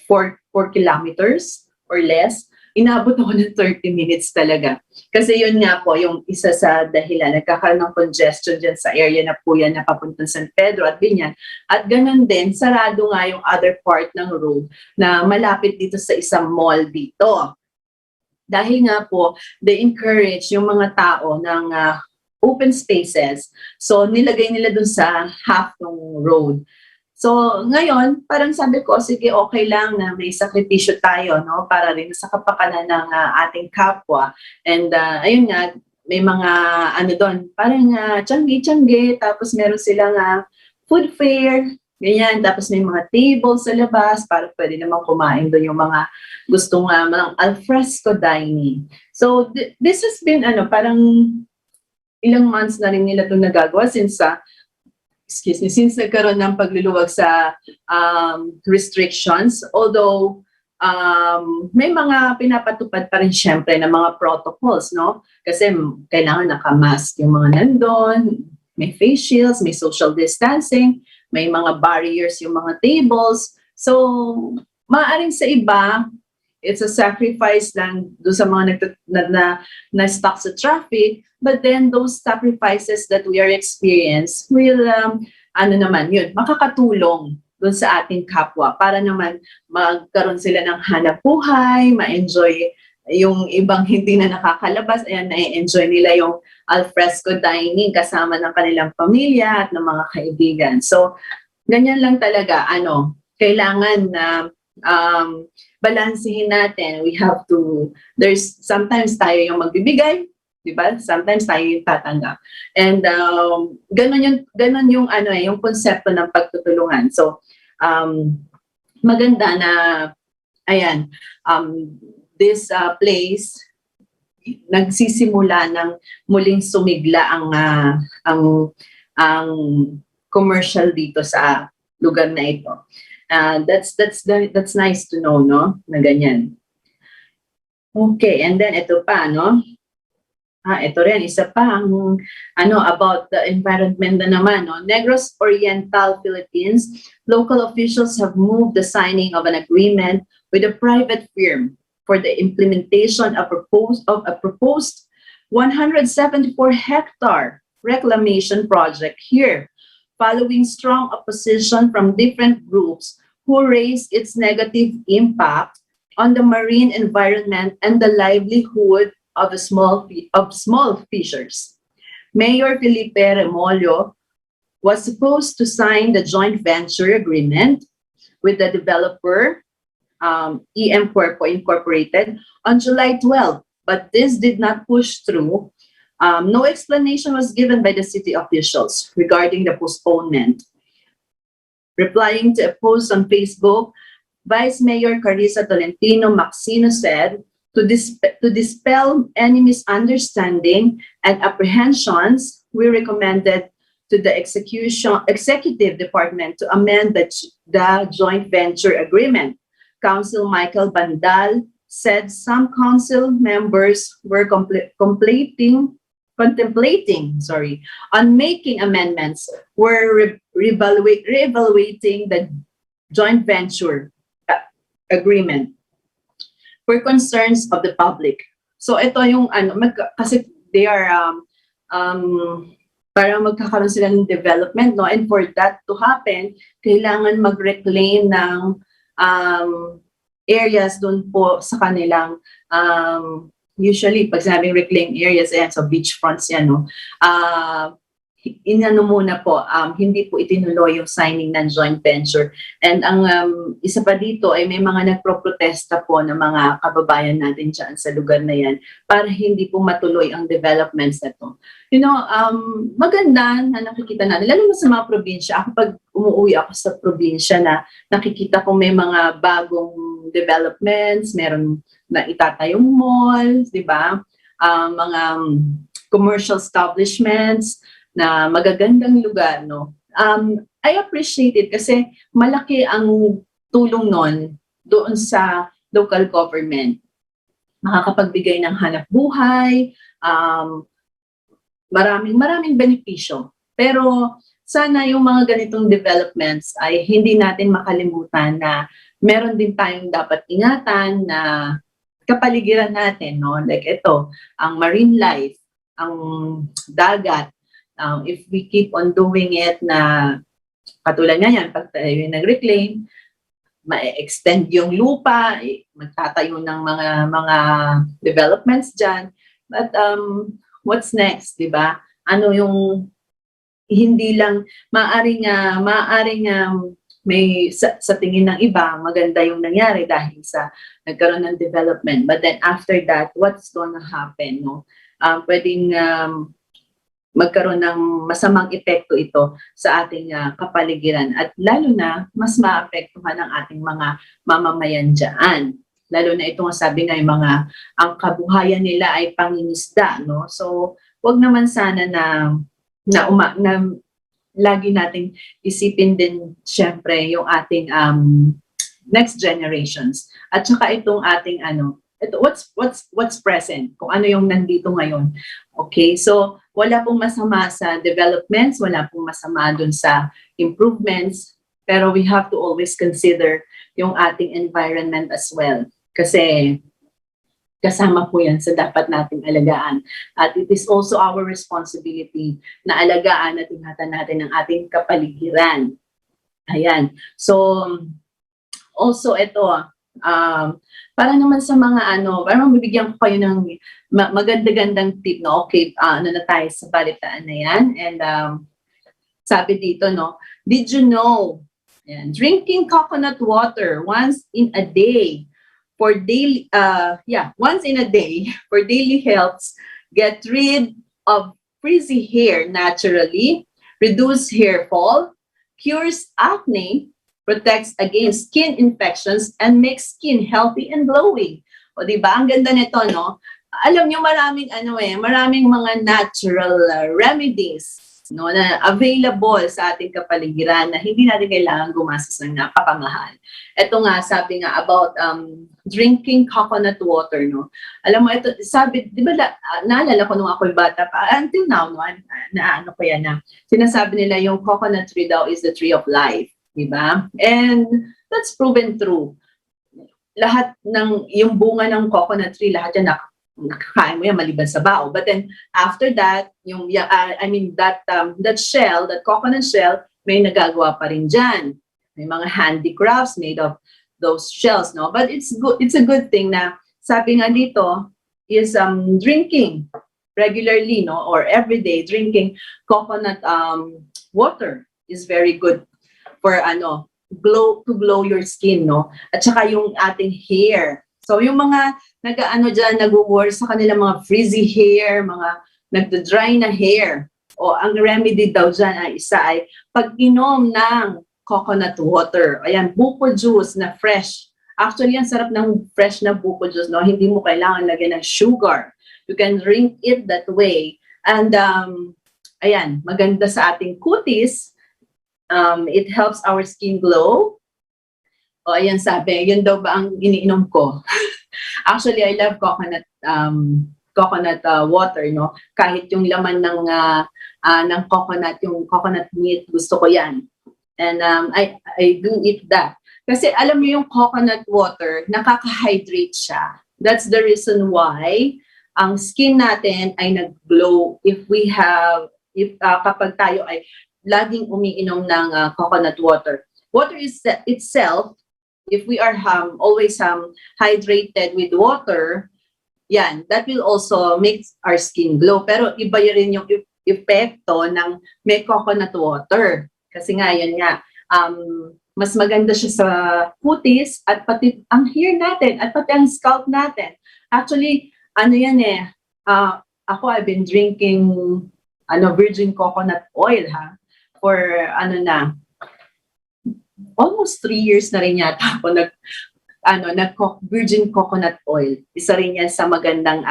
4 kilometers or less, inabot ako ng 30 minutes talaga. Kasi yun nga po, yung isa sa dahilan, nagkakaroon ng congestion dyan sa area na po yan na papuntang San Pedro at Binyan. At ganun din, sarado nga yung other part ng road na malapit dito sa isang mall dito. Dahil nga po, they encourage yung mga tao ng open spaces. So, nilagay nila dun sa half ng road. So, ngayon, parang sabi ko, sige, okay lang na may sakripisyo tayo, no? Para rin sa kapakanan ng ating kapwa. And ayun nga, may mga, doon, parang tiyanggi-tiyanggi, tapos meron silang food fair, ganyan, tapos may mga tables sa labas, para pwede naman kumain doon yung mga gustong mga alfresco dining. So, this has been, parang ilang months na rin nila itong nagagawa since since nagkaroon ng pagluluwag sa restrictions. Although may mga pinapatupad pa rin syempre ng mga protocols, no? Kasi kailangan naka-mask yung mga nandun, may face shields, may social distancing, may mga barriers yung mga tables. So, maaaring sa iba, it's a sacrifice lang doon sa mga na-stuck sa traffic, but then those sacrifices that we are experience will, makakatulong doon sa ating kapwa para naman magkaroon sila ng hanap buhay, ma-enjoy yung ibang hindi na nakakalabas, ayan, na-enjoy nila yung alfresco dining kasama ng kanilang pamilya at ng mga kaibigan. So, ganyan lang talaga, kailangan na balansehin natin. We have to, sometimes tayo yung magbibigay, diba? Sometimes tayo yung tatanggap. And ganun yung yung konsepto ng pagtutulungan. So, maganda na, ayan, this place, nagsisimula ng muling sumigla ang commercial dito sa lugar na ito. That's nice to know, no? Na ganyan. Okay, and then ito pa, no? Ito rin, isa pa ang about the environment na naman, no? Negros Oriental, Philippines, local officials have moved the signing of an agreement with a private firm for the implementation of a proposed 174-hectare reclamation project here, following strong opposition from different groups who raised its negative impact on the marine environment and the livelihood of small fishers. Mayor Felipe Remolyo was supposed to sign the joint venture agreement with the developer, EM Corpo Incorporated, on July 12, but this did not push through. No explanation was given by the city officials regarding the postponement. Replying to a post on Facebook, Vice Mayor Carissa Tolentino Maxino said, to dispel any misunderstanding and apprehensions, we recommended to the executive department to amend the joint venture agreement. Council Michael Bandal said some council members were contemplating on making amendments, were reevaluating the joint venture agreement for concerns of the public. So ito yung kasi they are para magkakaroon sila ng development, no? And for that to happen, kailangan mag-reclaim ng areas doon po sa kanilang usually pag sinabing reclaim areas, ayan, so beachfronts yan, no? Muna po, hindi po itinuloy yung signing ng joint venture. And ang isa pa dito ay may mga nagproprotesta po ng mga kababayan natin dyan sa lugar na yan para hindi po matuloy ang developments na to. Maganda na nakikita natin, lalo na sa mga probinsya. Ako pag umuwi ako sa probinsya na nakikita ko may mga bagong developments, meron na itatayong malls, di ba? Mga commercial establishments, na magagandang lugar, no? I appreciate it kasi malaki ang tulong nun doon sa local government. Makakapagbigay ng hanap buhay, maraming benepisyo. Pero sana yung mga ganitong developments ay hindi natin makalimutan na meron din tayong dapat ingatan na kapaligiran natin, no? Like ito, ang marine life, ang dagat. If we keep on doing it na katulad nga yan, pag tayo nag-reclaim, ma-extend yung lupa, magtatayo ng mga developments dyan. But what's next, di ba? Ano yung hindi lang, maaring may sa tingin ng iba, maganda yung nangyari dahil sa nagkaroon ng development. But then after that, what's gonna happen, no? Pwedeng magkaroon ng masamang epekto ito sa ating kapaligiran at lalo na mas maapektuhan ang ating mga mamamayan dyan. Lalo na ito nga sabi nga yung ang kabuhayan nila ay pangingisda, no? So wag naman sana na lagi nating isipin din syempre yung ating next generations. At saka itong ating ito, what's present, kung ano yung nandito ngayon. Okay, so wala pong masama sa developments, wala pong masama dun sa improvements, pero we have to always consider yung ating environment as well. Kasi kasama po yan sa dapat nating alagaan. At it is also our responsibility na alagaan at ingatan natin ang ating kapaligiran. Ayan. So, also ito, para naman sa mga parang bibigyan ko kayo ng maganda-gandang tip, no? Okay, na tayo sa balitaan na yan. And sabi dito, no, did you know, drinking coconut water once in a day for daily, once in a day for daily health, get rid of frizzy hair naturally, reduce hair fall, cures acne, protects against skin infections, and makes skin healthy and glowing. O diba? Ang ganda nito, no? Alam nyo, maraming mga natural remedies, no, na available sa ating kapaligiran na hindi natin kailangan gumastos ng napakamahal. Ito nga, sabi nga about drinking coconut water, no? Alam mo, ito, sabi, di ba, naalala ko nung ako'y bata pa, until now, no, ko yan na, sinasabi nila yung coconut tree daw is the tree of life, di ba? And that's proven true. Lahat yung bunga ng coconut tree, lahat yan nakakain mo yan maliban sa bao. But then after that, that shell, that coconut shell, may nagagawa pa rin dyan. May mga handicrafts made of those shells, no? But it's good. It's a good thing na sabi nga dito is drinking regularly, no, or everyday drinking coconut water is very good for glow your skin, no? At saka yung ating hair. So yung mga nag-worry sa kanilang mga frizzy hair, mga nagda-dry na hair, o ang remedy daw dyan ay pag-inom ng coconut water. Ayan, buko juice na fresh. Actually, ang sarap ng fresh na buko juice, no? Hindi mo kailangan lagyan ng sugar. You can drink it that way. And ayan, maganda sa ating kutis. It helps our skin glow. O ayan, sabi, yun daw ba ang iniinom ko? Actually, I love coconut water, no? Kahit yung laman ng coconut, yung coconut meat, gusto ko yan. And I do eat that. Kasi alam mo yung coconut water, nakaka-hydrate siya. That's the reason why ang skin natin ay nag-glow kapag tayo ay laging umiinom ng coconut water. Water itself, if we are always hydrated with water, yan, that will also make our skin glow. Pero iba rin yung epekto ng may coconut water. Kasi nga, yan nga, mas maganda siya sa kutis at pati ang hair natin at pati ang scalp natin. Actually, ako I've been drinking virgin coconut oil for almost 3 years na rin yata ako virgin coconut oil. Isa rin yan sa magandang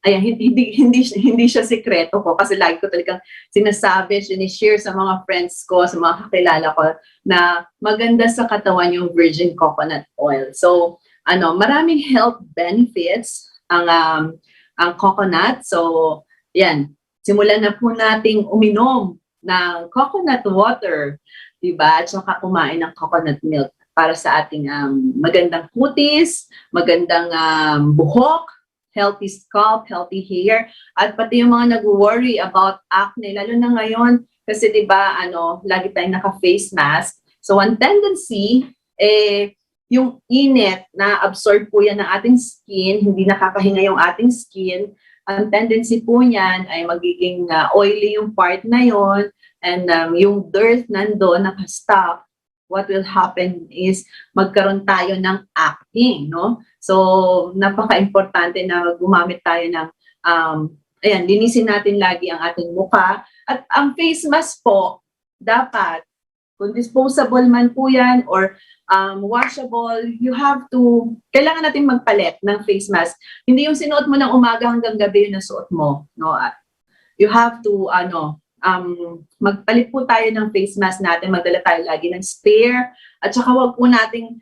hindi siya sekreto ko kasi lagi ko talagang sinasabi, sinishare sa mga friends ko, sa mga kakilala ko na maganda sa katawan yung virgin coconut oil. So, maraming health benefits ang coconut. So, yan, simulan na po nating uminom ng coconut water, diba? At saka kumain ng coconut milk para sa ating magandang kutis, magandang buhok, healthy scalp, healthy hair, at pati yung mga nag-worry about acne, lalo na ngayon, kasi diba, lagi tayong naka-face mask. So, one tendency, yung init na absorb po yan ng ating skin, hindi nakakahinga yung ating skin, ang tendency po niyan ay magiging oily yung part na yon, and yung dirt nando naka-stop. What will happen is magkaroon tayo ng acne, no? So, napaka-importante na gumamit tayo ng, linisin natin lagi ang ating mukha. At ang face mask po, dapat kung disposable man po yan or washable, kailangan natin magpalit ng face mask. Hindi yung sinuot mo ng umaga hanggang gabi yung nasuot mo. No? You have to, magpalit po tayo ng face mask natin, magdala tayo lagi ng spare, at saka wag po nating,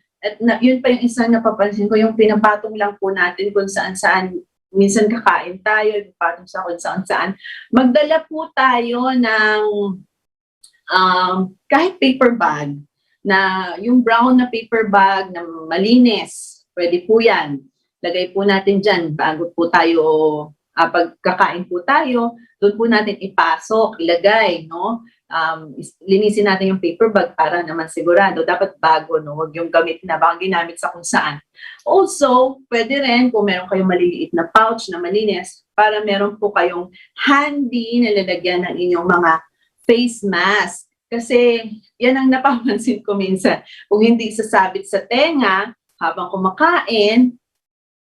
yun pa yung isang napapansin ko, yung pinapatong lang po natin kung saan-saan. Minsan kakain tayo, patong sa kung saan-saan. Magdala po tayo ng kahit paper bag, na yung brown na paper bag na malinis, pwede po yan. Lagay po natin dyan bago po tayo, pagkakain po tayo, doon po natin ipasok, ilagay, no? Linisin natin yung paper bag para naman sigurado. Dapat bago, no? Huwag yung gamit na, baka ginamit sa kung saan. Also, pwede rin kung meron kayong maliliit na pouch na malinis, para meron po kayong handy na lalagyan ng inyong mga face mask. Kasi yan ang napapansin ko minsan. Kung hindi sasabit sa tenga habang kumakain,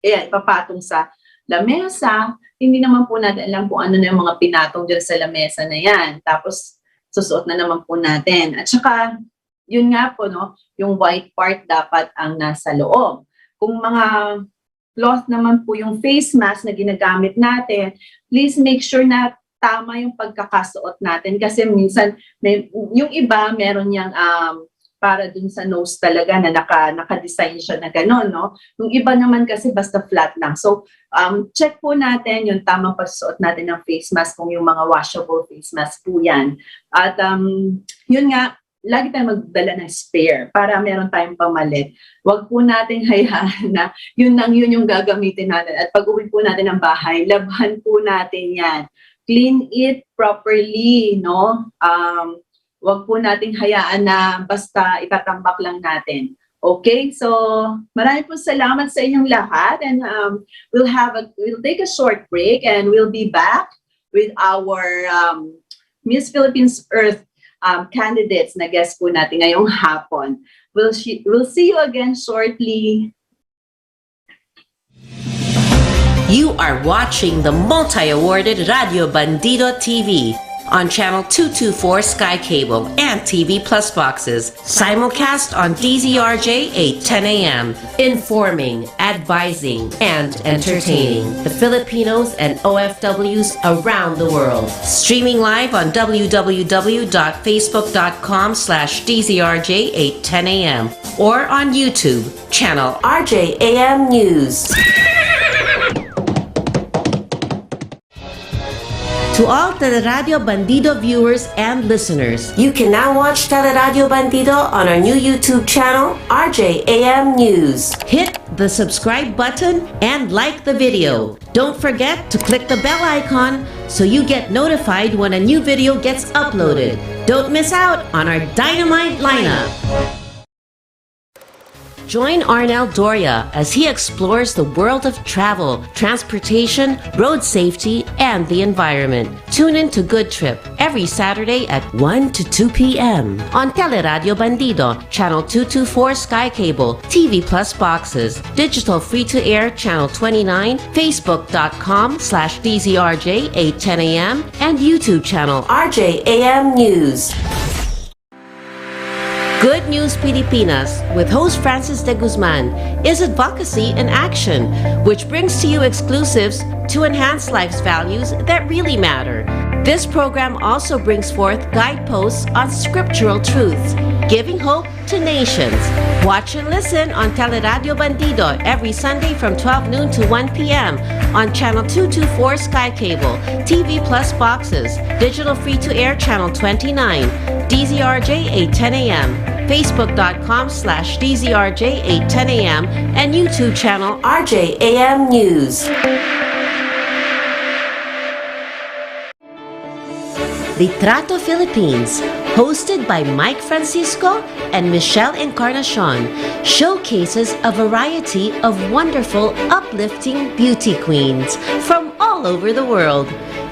ipapatong sa lamesa, hindi naman po natin alam kung ano na yung mga pinatong dyan sa lamesa na yan. Tapos susuot na naman po natin. At saka, yun nga po, no, yung white part dapat ang nasa loob. Kung mga cloth naman po yung face mask na ginagamit natin, please make sure na tama yung pagkakasuot natin kasi minsan yung iba meron yang para dun sa nose talaga na naka-design siya na gano'n, no? Yung iba naman kasi basta flat lang. So, check po natin yung tamang pagsuot natin ng face mask kung yung mga washable face mask po yan. At yun nga, lagi tayong magdala ng spare para meron tayong pamalit. Huwag po natin hayaan na yun yung gagamitin natin. At pag uwi po natin ng bahay, labhan po natin yan. Clean it properly, no? Wag po nating hayaan na basta itatambak lang natin. Okay? So, maraming po salamat sa inyong lahat and we'll take a short break and we'll be back with our Miss Philippines Earth candidates na guest po natin ngayong hapon. We'll see you again shortly. You are watching the multi-awarded Radio Bandido TV on Channel 224 Sky Cable and TV Plus boxes. Simulcast on DZRJ 8:10 a.m. Informing, advising, and entertaining the Filipinos and OFWs around the world. Streaming live on www.facebook.com/DZRJ 8:10 a.m. or on YouTube, channel RJAM News. To all Teleradio Bandido viewers and listeners, you can now watch Teleradio Bandido on our new YouTube channel, RJAM News. Hit the subscribe button and like the video. Don't forget to click the bell icon so you get notified when a new video gets uploaded. Don't miss out on our dynamite lineup. Join Arnel Doria as he explores the world of travel, transportation, road safety, and the environment. Tune in to Good Trip every Saturday at 1 to 2 p.m. on Teleradio Bandido, Channel 224 Sky Cable, TV Plus boxes, digital free-to-air Channel 29, Facebook.com/DZRJ 8:10 a.m. and YouTube channel RJAM News. Good News Pilipinas with host Francis de Guzman is advocacy in action, which brings to you exclusives to enhance life's values that really matter. This program also brings forth guideposts on scriptural truths, giving hope to nations. Watch and listen on Teleradio Bandido every Sunday from 12 noon to 1 p.m. on Channel 224 Sky Cable, TV Plus boxes, digital free-to-air Channel 29, DZRJ 8:10 a.m., Facebook.com/DZRJ 8:10 a.m. and YouTube channel RJAM News. Litrato Philippines, hosted by Mike Francisco and Michelle Encarnacion, showcases a variety of wonderful, uplifting beauty queens from all over the world,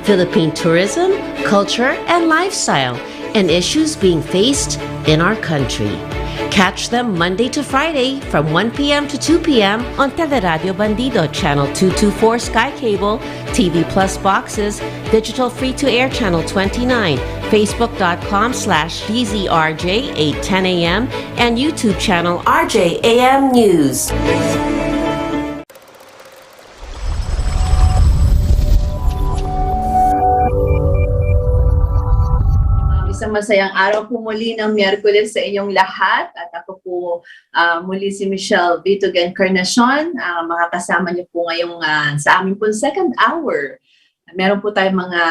Philippine tourism, culture, and lifestyle, and issues being faced in our country. Catch them Monday to Friday from 1 p.m. to 2 p.m. on Teleradio Bandido, Channel 224 Sky Cable, TV Plus boxes, digital free-to-air Channel 29, Facebook.com/DZRJ810 AM, and YouTube channel RJAM News. Isang masayang araw po muli ng Miyerkules sa inyong lahat. At ako po muli si Michelle Bitog Encarnacion. Makakasama niyo po ngayong sa aming po second hour. Meron po tayong mga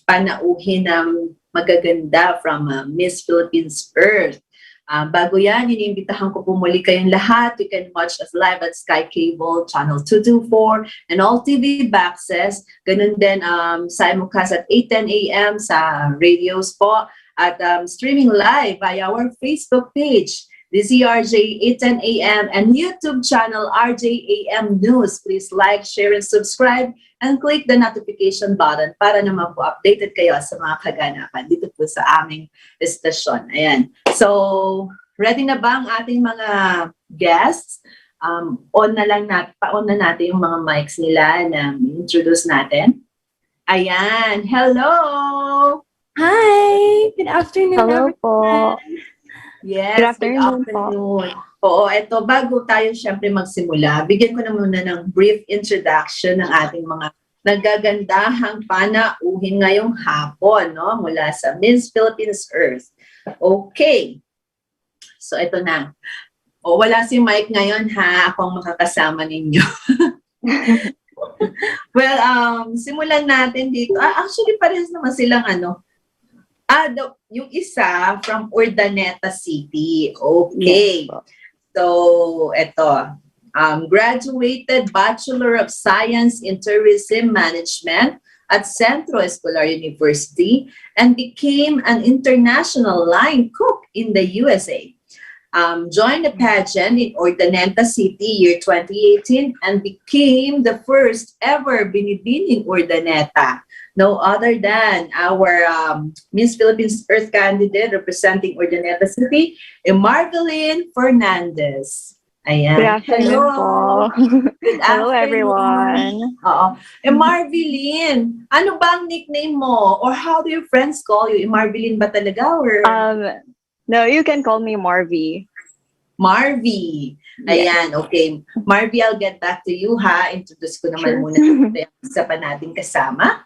panauhin na magaganda from Miss Philippines Earth. Bago yan, iniimbitahan ko po muli kayong lahat. You can watch us live at Sky Cable, Channel 224, and all TV boxes. Ganun din, simulcast at 8:10 a.m. sa radios po. At streaming live via our Facebook page, DZRJ 8:10 a.m. and YouTube channel RJAM News. Please like, share, and subscribe, and click the notification button para naman po updated kayo sa mga kaganapan dito po sa aming estasyon. Ayan. So, ready na ba ang ating mga guests? On na natin yung mga mics nila na introduce natin. Ayan. Hello! Hi! Good afternoon, Hello everyone. po. Yes, Good afternoon good afternoon. Oo, eto, bago tayo syempre magsimula, bigyan ko na muna ng brief introduction ng ating mga nagagandahang panauhin ngayong hapon, no? Mula sa Miss Philippines Earth. Okay. So, eto na. O, wala si Mike ngayon, ha? Ako ang makakasama ninyo. Well, simulan natin dito. Actually, parehas naman silang yung isa from Urdaneta City. Okay. Yes po. So, eto. Graduated Bachelor of Science in Tourism Management at Centro Escolar University and became an international line cook in the USA. Joined the pageant in Urdaneta City year 2018 and became the first ever Binibining Urdaneta. No other than our Miss Philippines Earth candidate representing Urdaneta City, Marvelyn Fernandez. Ayan. Good afternoon po. Good Hello, afternoon. everyone. Oo. Marvelyn, ano ba ang nickname mo? Or how do your friends call you? Marvelyn ba talaga? Or No, you can call me Marvy. Marvy. Ayan, okay. Marvy, I'll get back to you, ha? Introduce ko naman Sure. muna yung isa pa nating kasama.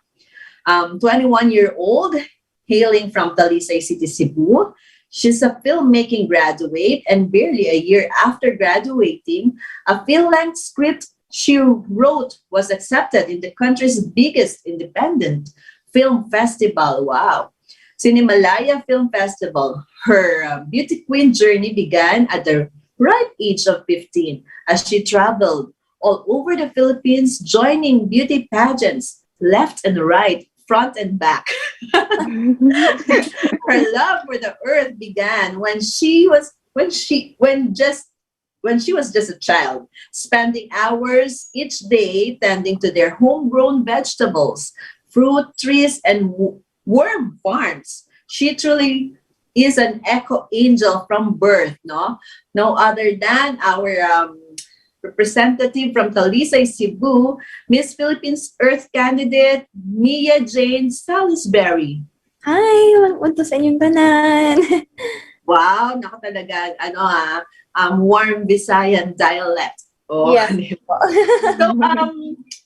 21-year-old, hailing from Talisay City, Cebu. She's a filmmaking graduate, and barely a year after graduating, a film-length script she wrote was accepted in the country's biggest independent film festival. Wow. Cinemalaya Film Festival. Her beauty queen journey began at the ripe age of 15 as she traveled all over the Philippines, joining beauty pageants left and right, front and back. Her love for the earth began when she was just a child, spending hours each day tending to their homegrown vegetables, fruit trees, and worm farms. She truly is an eco angel from birth, no? No other than our representative from Talisay, Cebu, Miss Philippines Earth candidate, Mia Jane Salisbury. Hi! Welcome to sa inyong tanan. Wow, naku talaga, warm Visayan dialect. Oh, Yeah. di ba? So,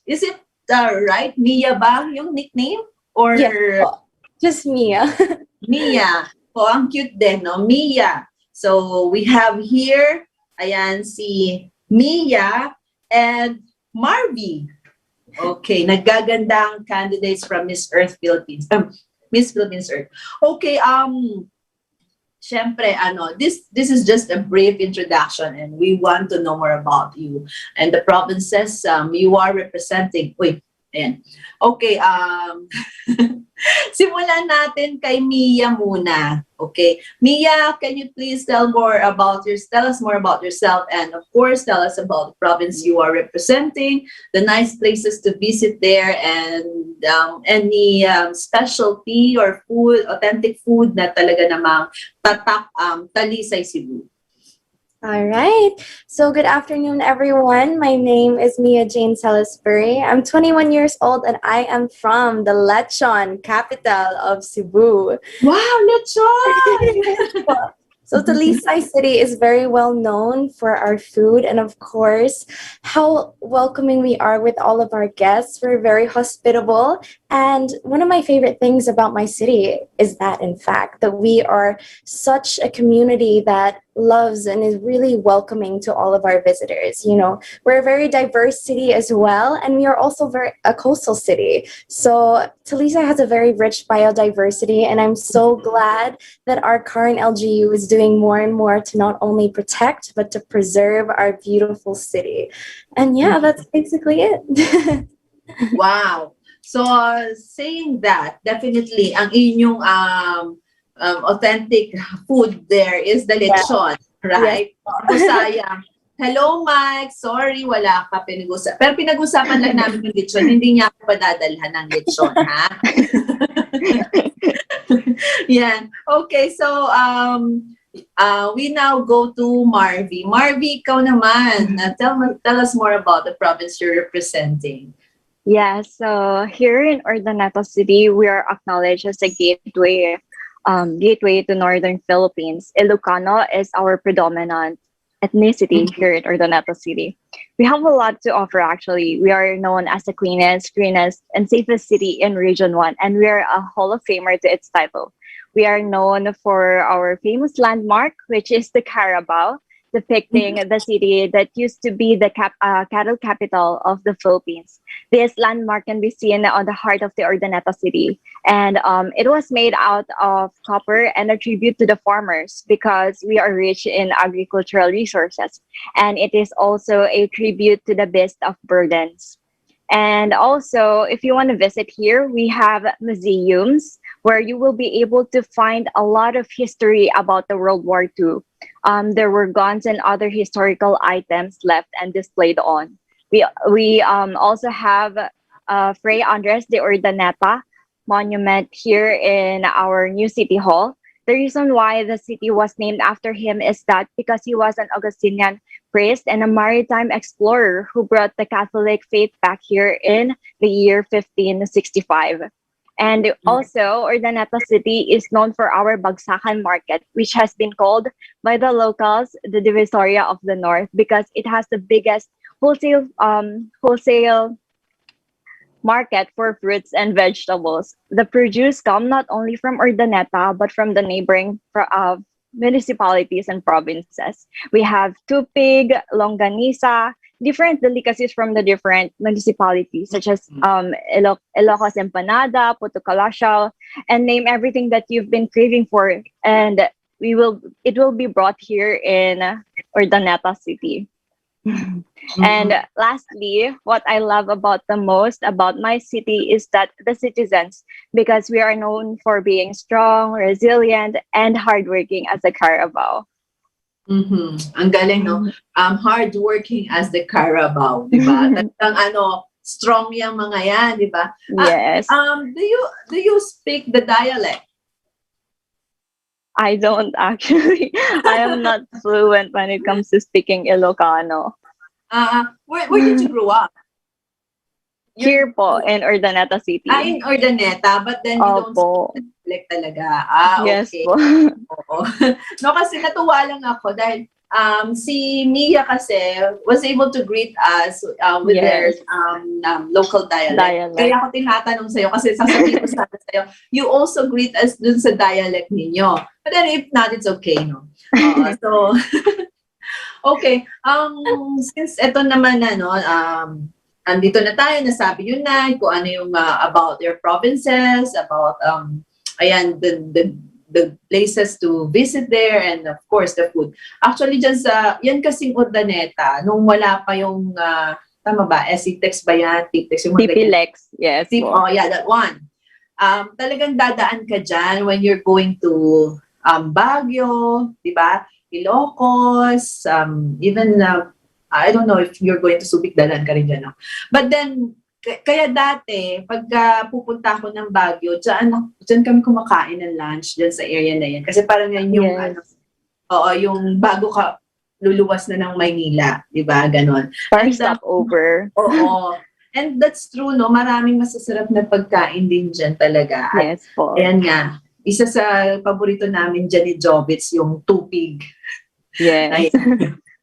is it right, Mia ba yung nickname? Or Yes po. Just Mia. Mia? Oh, ang cute din, no? Mia. So, we have here, ayan, si Mia and Marvy. Okay, naggagandang candidates from Miss Earth Philippines. Miss Philippines Earth. Okay, syempre, this is just a brief introduction and we want to know more about you and the provinces you are representing. Wait, ayan. Okay, simulan natin kay Mia muna. Okay, Mia, can you please tell us more about yourself, and of course, tell us about the province you are representing, the nice places to visit there, and any specialty or food, authentic food na talaga namang tatak Talisay, Cebu. All right. So, good afternoon, everyone. My name is Mia Jane Salisbury. I'm 21 years old and I am from the Lechon, capital of Cebu. Wow, lechon! So Talisay City is very well known for our food and of course how welcoming we are with all of our guests. We're very hospitable and one of my favorite things about my city is that in fact that we are such a community that loves and is really welcoming to all of our visitors. You know, we're a very diverse city as well and we are also very a coastal city. So Talisay has a very rich biodiversity and I'm so glad that our current LGU is doing more and more to not only protect but to preserve our beautiful city. And yeah, that's basically it. Wow. So, saying that, definitely, ang inyong authentic food there is the Yeah. lechon, right? Ako sayang. Hello, Mike. Sorry, wala ka pinag-usapan. Pero pinag-usapan lang namin yung lechon. Hindi niya ako padadalhan ng lechon, ha? Yan. Okay, so we now go to Marvy. Marvy, ikaw naman. Tell us more about the province you're representing. Yeah, so here in Urdaneta City, we are acknowledged as a gateway to Northern Philippines. Ilocano is our predominant ethnicity here in Urdaneta City. We have a lot to offer actually. We are known as the cleanest, greenest, and safest city in Region 1, and we are a Hall of Famer to its title. We are known for our famous landmark, which is the Carabao, depicting the city that used to be the cattle capital of the Philippines. This landmark can be seen on the heart of the Urdaneta city. And it was made out of copper and a tribute to the farmers because we are rich in agricultural resources. And it is also a tribute to the beast of burdens. And also, if you want to visit here, we have museums where you will be able to find a lot of history about the World War II. There were guns and other historical items left and displayed on. We also have Fray Andres de Urdaneta monument here in our new city hall. The reason why the city was named after him is that because he was an Augustinian priest and a maritime explorer who brought the Catholic faith back here in the year 1565. And also, Urdaneta City is known for our Bagsakan market, which has been called by the locals the Divisoria of the North because it has the biggest wholesale market for fruits and vegetables. The produce come not only from Urdaneta but from the neighboring municipalities and provinces. We have tupig, longanisa, different delicacies from the different municipalities, such as Ilocos empanada, puto calasiao, and name everything that you've been craving for. And it will be brought here in Urdaneta City. And lastly, what I love about the most about my city is that the citizens, because we are known for being strong, resilient, and hardworking as a Carabao. Ang galing, no? Hardworking as the Carabao, di ba? Talagang strong yung mga yan, di ba? Yes. Do you speak the dialect? I don't actually. I am not fluent when it comes to speaking Ilocano. Where did you grow up? Here po, in Urdaneta City. In Urdaneta, but then you don't speak the dialect talaga. Yes Okay. po. Oo. No, kasi natuwa lang ako dahil si Mia kasi was able to greet us with their local dialect. Kaya ako tinatanong sa'yo kasi sasabihin ko sana sa'yo, you also greet us dun sa dialect ninyo. But then if not, it's okay, no? So, okay. Since ito naman, andito na tayo, nasabi yun na, kung ano yung about your provinces, about, the places to visit there, and of course, the food. Actually, yan kasing Urdaneta, nung wala pa yung, tama ba, SC-Tex ba yan? TPLEX, yes. Yeah, that one. Talagang dadaan ka dyan when you're going to Baguio, di ba? Ilocos, even, I don't know if you're going to Subic, dalan ka rin dyan, no? But then, kaya dati, pagka pupunta ako ng Baguio, dyan kami kumakain ng lunch dyan sa area na yan. Kasi parang yan yung, yung bago ka luluwas na ng Maynila, di ba? Ganon. Parang And, stopover. Oo. And that's true, no? Maraming masasarap na pagkain din dyan talaga. At Yes po. ayan nga, isa sa paborito namin dyan ni Jovitz, yung tupig. Yes. Ay,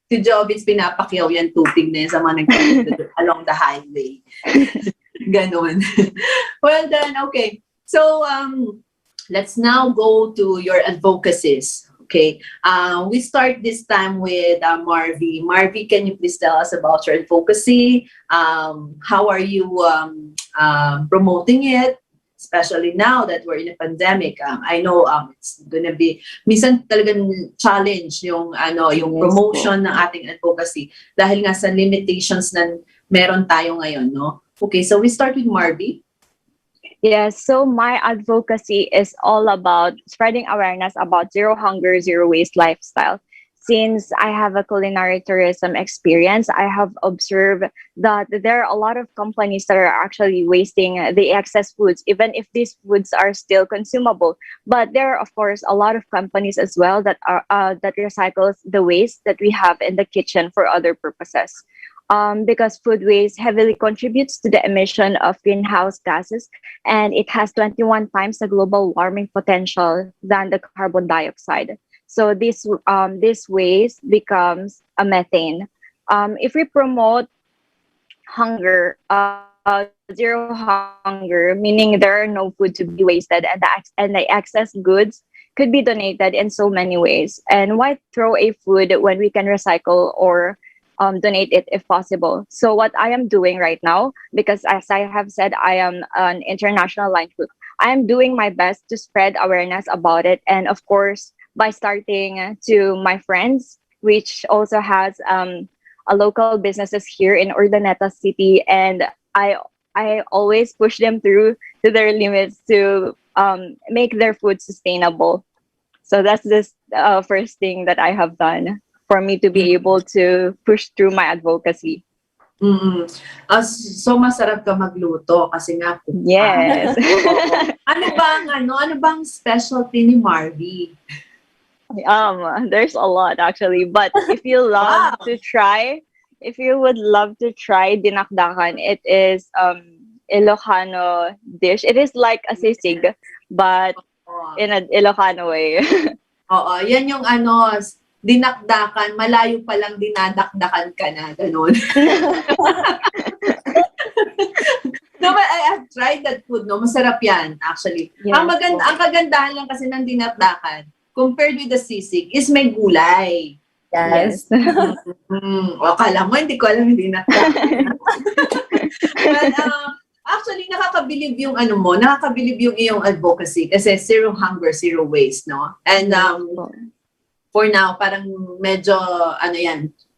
si Jovitz, pinapakyaw yan tupig na yan sa mga along the highway. Ganon. Well done. Okay. So, let's now go to your advocacies. Okay. We start this time with Marvy. Marvy, can you please tell us about your advocacy? How are you promoting it? Especially now that we're in a pandemic. I know it's gonna be minsan talagang challenge yung yung promotion ng ating advocacy dahil nga sa limitations na meron tayo ngayon, no? Okay, so we start with Marvy. Yes, so my advocacy is all about spreading awareness about zero hunger, zero waste lifestyle. Since I have a culinary tourism experience, I have observed that there are a lot of companies that are actually wasting the excess foods, even if these foods are still consumable. But there are, of course, a lot of companies as well that are that recycles the waste that we have in the kitchen for other purposes. Because food waste heavily contributes to the emission of greenhouse gases, and it has 21 times the global warming potential than the carbon dioxide. So this waste becomes a methane. If we promote hunger, zero hunger, meaning there are no food to be wasted, and the excess goods could be donated in so many ways. And why throw a food when we can recycle or donate it if possible? So what I am doing right now, because as I have said, I am an international line cook, I am doing my best to spread awareness about it. And of course, by starting to my friends, which also has a local businesses here in Urdaneta City, and I always push them through to their limits to make their food sustainable. So that's this first thing that I have done for me to be able to push through my advocacy. Mm-hmm. So masarap ka magluto kasi nga cook ka. Yes. Ano bang specialty ni Marvy? There's a lot actually, but if you love to try, if you would love to try dinakdakan, it is Ilocano dish. It is like a sisig, but in an Ilocano way. Oo, yan yung dinakdakan, malayo pa lang dinadakdakan ka na, ganun. No, but I have tried that food, no? Masarap yan, actually. Yes. Ang kagandahan lang kasi ng dinakdakan, compared with the sisig, is may gulay. Yes. Akala mo, hindi ko alam yung dinakdakan. But, actually, nakakabilib yung nakakabilib yung iyong advocacy kasi zero hunger, zero waste, no? And, for now, parang medyo,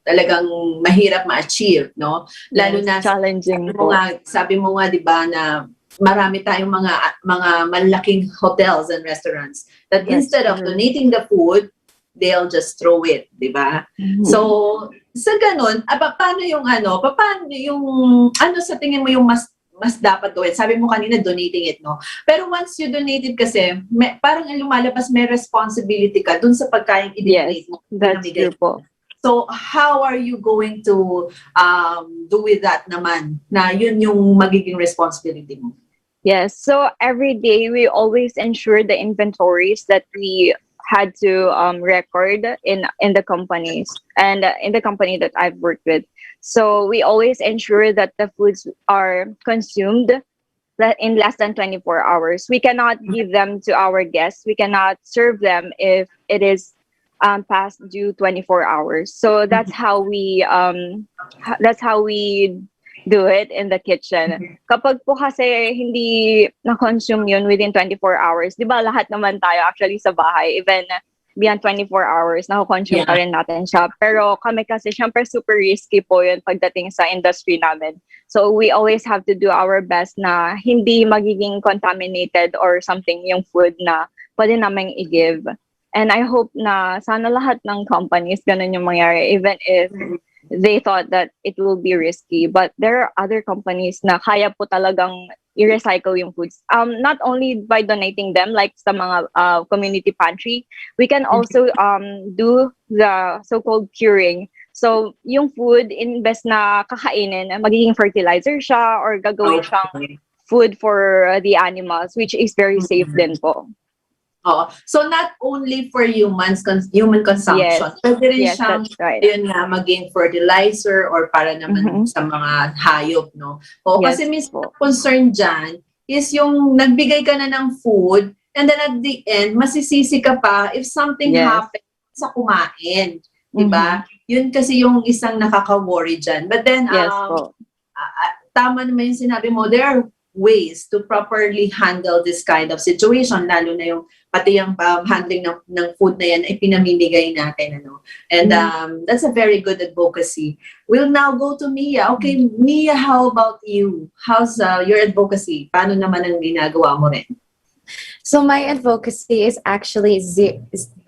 talagang mahirap ma-achieve, no? Lalo na, challenging sabi mo nga, di ba, na marami tayong mga malaking hotels and restaurants that instead of donating the food, they'll just throw it, di ba? Mm-hmm. So, sa ganun, paano yung sa tingin mo yung mas dapat gawin? Sabi mo kanina, donating it, no? Pero once you donate it kasi, parang lumalabas may responsibility ka dun sa pagkain i-donate mo. That's true po. So, how are you going to do with that naman? Na yun yung magiging responsibility mo? Yes. So, every day, we always ensure the inventories that we had to record in the companies and in the company that I've worked with. So we always ensure that the foods are consumed in less than 24 hours. We cannot give them to our guests. We cannot serve them if it is past due 24 hours. So that's how we do it in the kitchen. Kapag po kasi hindi na-consume yun within 24 hours, di ba lahat naman tayo actually sa bahay, even beyond 24 hours, na-consume pa rin natin siya. Pero kami kasi, syempre super risky po yun pagdating sa industry namin. So we always have to do our best na hindi magiging contaminated or something yung food na pwede naming i-give. And I hope na sana lahat ng companies ganun yung mangyari, even if they thought that it will be risky. But there are other companies na kaya po talagang i-recycle yung foods. Not only by donating them like sa mga community pantry, we can also do the so-called curing. So, yung food, imbes na kakainin, magiging fertilizer siya or gagawin siyang Okay. food for the animals, which is very safe din po. Oh, so not only for human consumption, Yes. pwede rin Yes, siyang that's right. yun nga maging fertilizer or para naman sa mga hayop, no? O Yes kasi minsan po. concern diyan is yung nagbigay ka na ng food and then at the end masisisi ka pa if something Yes. happens sa kumain, 'di ba? Yun kasi yung isang nakaka-worry diyan. But then Yes po. tama naman yung sinabi mo, there are ways to properly handle this kind of situation, lalo na yung pati yung handling ng food na yan ay pinamimigay natin. Ano? And that's a very good advocacy. We'll now go to Mia. Okay, Mia, how about you? How's your advocacy? Paano naman ang ginagawa mo rin? So my advocacy is actually is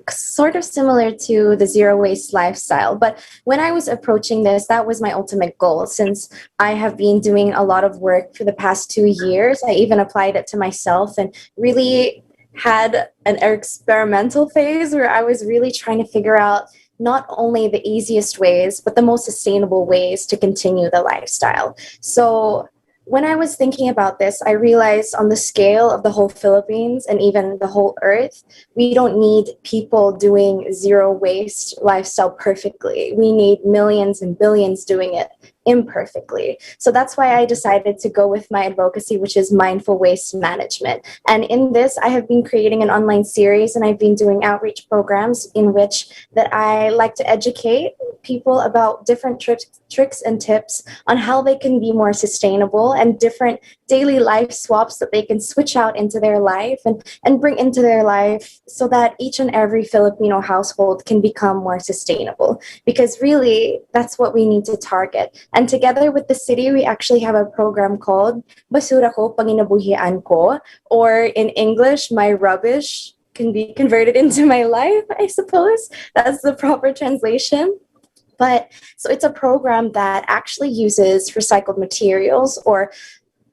sort of similar to the zero waste lifestyle. But when I was approaching this, that was my ultimate goal. Since I have been doing a lot of work for the past 2 years, I even applied it to myself and really had an experimental phase where I was really trying to figure out not only the easiest ways, but the most sustainable ways to continue the lifestyle. So when I was thinking about this, I realized on the scale of the whole Philippines and even the whole earth, we don't need people doing zero waste lifestyle perfectly. We need millions and billions doing it imperfectly. So that's why I decided to go with my advocacy, which is mindful waste management. And in this, I have been creating an online series and I've been doing outreach programs in which that I like to educate people about different tricks and tips on how they can be more sustainable and different daily life swaps that they can switch out into their life and bring into their life so that each and every Filipino household can become more sustainable. Because really, that's what we need to target. And together with the city, we actually have a program called Basura Ko, Panginabuhian Ko, or in English, My Rubbish can be converted into my life, I suppose. That's the proper translation. But so it's a program that actually uses recycled materials or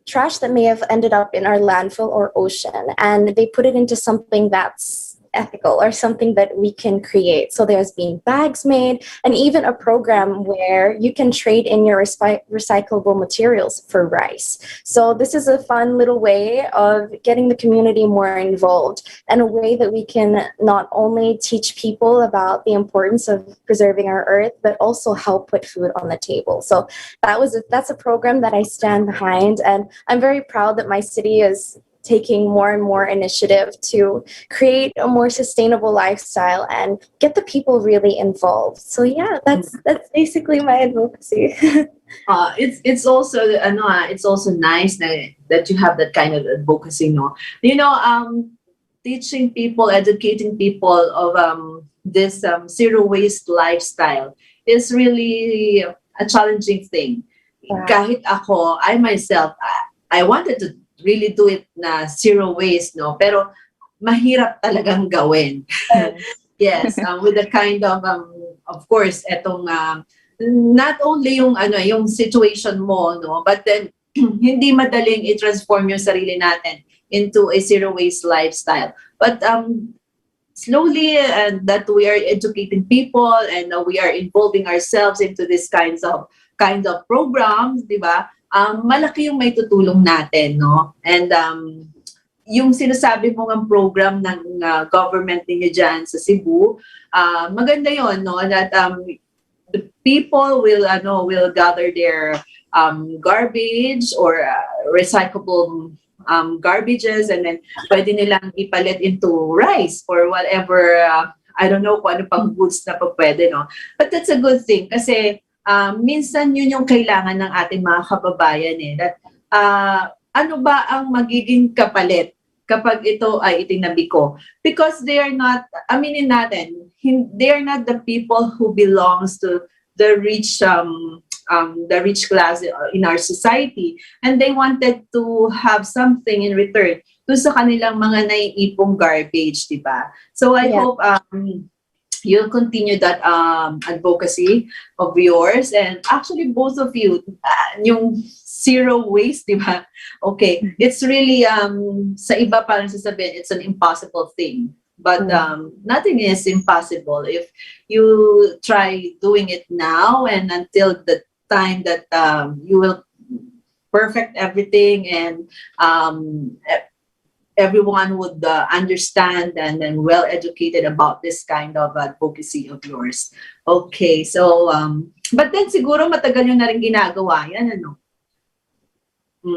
trash that may have ended up in our landfill or ocean, and they put it into something that's ethical or something that we can create. So there's been bags made and even a program where you can trade in your recyclable materials for rice. So this is a fun little way of getting the community more involved and a way that we can not only teach people about the importance of preserving our earth, but also help put food on the table. So that's a program that I stand behind, and I'm very proud that my city is taking more and more initiative to create a more sustainable lifestyle and get the people really involved. So yeah, that's basically my advocacy. It's also it's also nice that you have that kind of advocacy, no? Teaching people, educating people of this zero waste lifestyle is really a challenging thing. Wow. Kahit ako, I myself, I wanted to really do it na zero waste, no? Pero mahirap talagang gawin. Yes, with the kind of course, etong not only yung situation mo, no, but then hindi madaling i-transform yung sarili natin into a zero waste lifestyle. But slowly that we are educating people and we are involving ourselves into this kinds of programs, di ba? Malaki yung may tutulong natin, no? And yung sinasabi mo ng program ng government ninyo dyan sa Cebu, maganda yon, no? That the people will gather their garbage or recyclable garbages, and then pwede nilang ipalit into rice or whatever, I don't know kung ano pang goods na pa pwede, no? But that's a good thing kasi minsan yun yung kailangan ng ating mga kababayan that ano ba ang magiging kapalit kapag ito ay itinabi ko? Because they are not, aminin natin, they are not the people who belongs to the rich class in our society, and they wanted to have something in return to sa kanilang mga naiipong garbage, di ba? So I hope you'll continue that advocacy of yours, and actually both of you, yung zero waste, di ba? Okay, it's really, sa iba parang sasabihin, it's an impossible thing. But nothing is impossible if you try doing it now and until the time that you will perfect everything and everyone would understand and then well educated about this kind of advocacy of yours. Okay, so but then siguro matagal nyo na rin ginagawa yan, ano?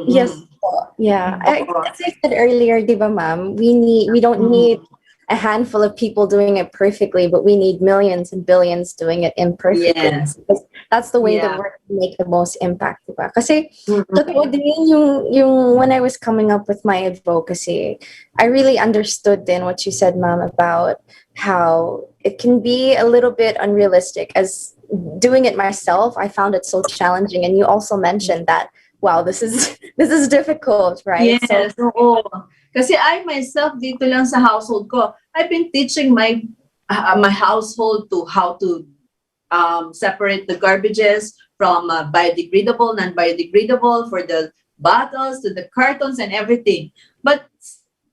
Yes po. Yeah. As I said earlier, di ba, ma'am, we don't need a handful of people doing it perfectly, but we need millions and billions doing it imperfectly. Yes. Because that's the way that we're going to make the most impact, di ba? Kasi totoo din yung when I was coming up with my advocacy, I really understood then what you said, ma'am, about how it can be a little bit unrealistic. As doing it myself, I found it so challenging. And you also mentioned that, wow, this is difficult, right? Yes, oo. Kasi I myself, dito lang sa household ko, I've been teaching my household to how to separate the garbages from biodegradable, non-biodegradable, for the bottles to the cartons and everything. But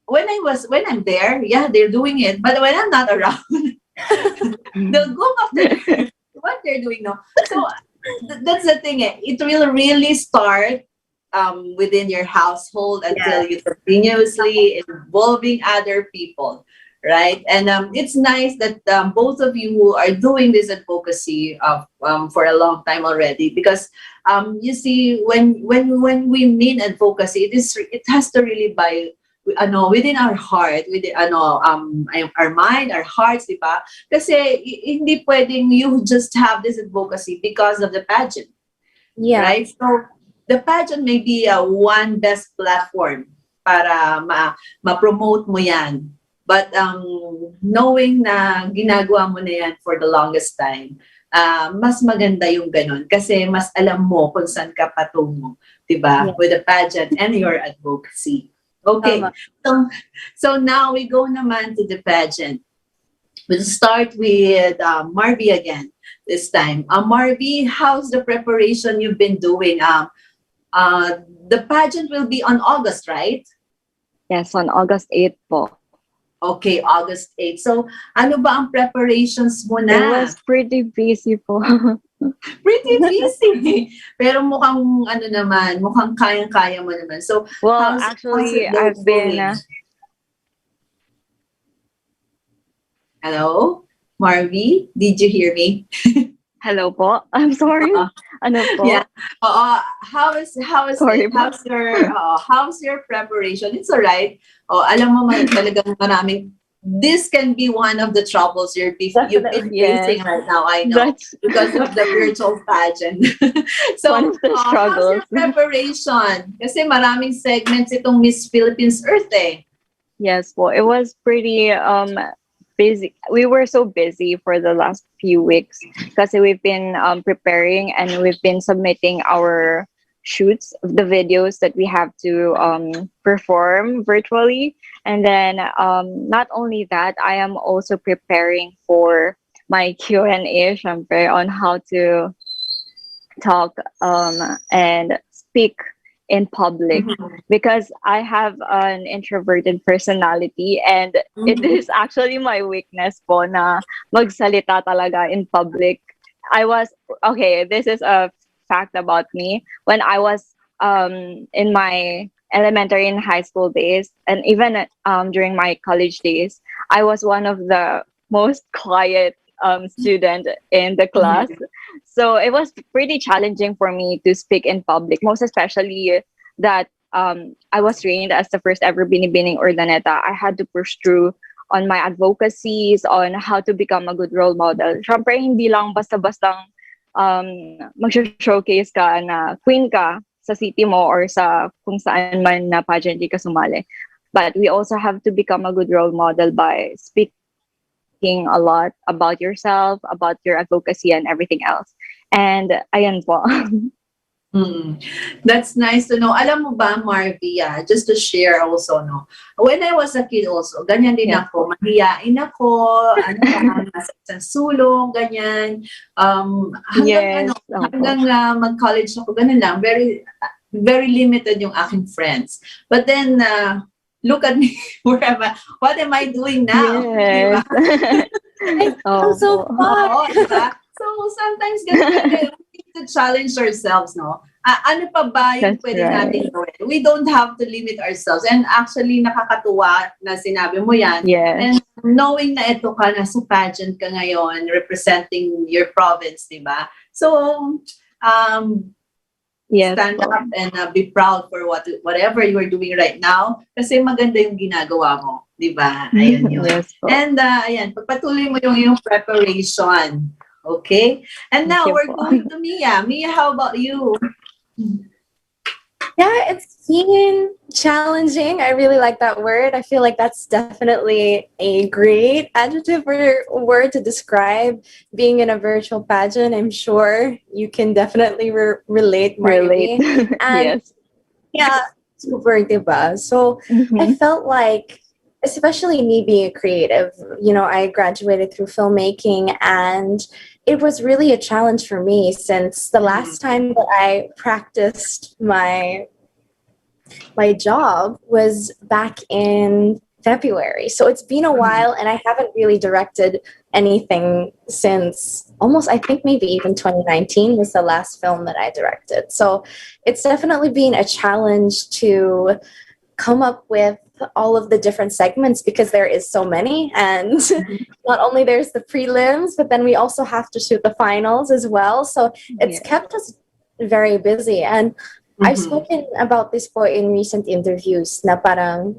when I'm there, yeah, they're doing it. But when I'm not around, they'll go after what they're doing now. So that's the thing. It will really start within your household until you continuously involving other people, right? And it's nice that both of you are doing this advocacy for a long time already, because you see, when we mean advocacy, it has to really within our heart, within our mind, our hearts, di ba? Kasi hindi pwedeng you just have this advocacy because of the pageant, right? So the pageant may be one best platform para ma-promote mo yan. But knowing na ginagawa mo na yan for the longest time, mas maganda yung ganun. Kasi mas alam mo kung saan ka patungo, diba? With the pageant and your advocacy. Okay, so now we go naman to the pageant. We'll start with Marvy again this time. Marvy, how's the preparation you've been doing? The pageant will be on August, right? Yes, on August 8th po. Okay, August 8th. So, ano ba ang preparations mo na? It was pretty busy po. Pretty busy. Pero mukhang kayang-kaya mo naman. So, well, actually, I've been... Hello? Marvy? Did you hear me? Hello po. I'm sorry. Ano po? Yeah. How's your preparation? It's all right. Alam mo talagang maraming. This can be one of the troubles you've been facing right now. I know, because of the virtual pageant. So, one of the struggles. How's your preparation? Kasi maraming segments itong Miss Philippines Earth eh. Yes, well, it was pretty busy. We were so busy for the last few weeks because we've been preparing and we've been submitting our shoots of the videos that we have to perform virtually. And then not only that, I am also preparing for my Q&A, syempre, on how to talk and speak in public, because I have an introverted personality and it is actually my weakness po na magsalita talaga in public. This is a fact about me. When I was in my elementary and high school days, and even during my college days, I was one of the most quiet student in the class. So it was pretty challenging for me to speak in public, most especially that I was trained as the first ever binibining ordaneta. I had to push through on my advocacies, on how to become a good role model. Syempre, hindi lang basta-bastang mag-showcase ka na queen ka sa city mo or sa kung saan man na pageant ka sumali. But we also have to become a good role model by speaking a lot about yourself, about your advocacy and everything else. And ayan po. That's nice to know. Alam mo ba, Marvy, just to share also, no? When I was a kid also, ganyan din ako. Mahiyain ako, nasa isang sulong, ganyan. Hanggang mag-college ako, ganun lang. very limited yung aking friends. But then, look at me, what am I doing now? Yes. I'm so Opo. far. Oo, diba? So, sometimes ganun, we need to challenge ourselves, no? Ano pa ba yung That's pwede right. natin gawin? We don't have to limit ourselves. And actually, nakakatuwa na sinabi mo yan. Yes. And knowing na ito ka, nasa pageant ka ngayon, representing your province, di ba? So, Yes stand po. up and be proud for whatever you are doing right now. Kasi maganda yung ginagawa mo. Di ba? Ayun yun. Yes po. And ayan, pagpatuloy mo yung preparation. Okay? And Thank now you we're po. going to Mia. Mia, how about you? Yeah, it's been challenging. I really like that word. I feel like that's definitely a great adjective or word to describe being in a virtual pageant. I'm sure you can definitely relate, Relate. Marjorie. And Yes. yeah, super, diba? So I Mhm. felt like, especially me being a creative, I graduated through filmmaking, and it was really a challenge for me since the last time that I practiced my job was back in February. So it's been a while, and I haven't really directed anything since almost, I think maybe even 2019 was the last film that I directed. So it's definitely been a challenge to come up with all of the different segments because there is so many, and not only there's the prelims, but then we also have to shoot the finals as well. So it's Yes. kept us very busy. And I've spoken about this po in recent interviews na parang,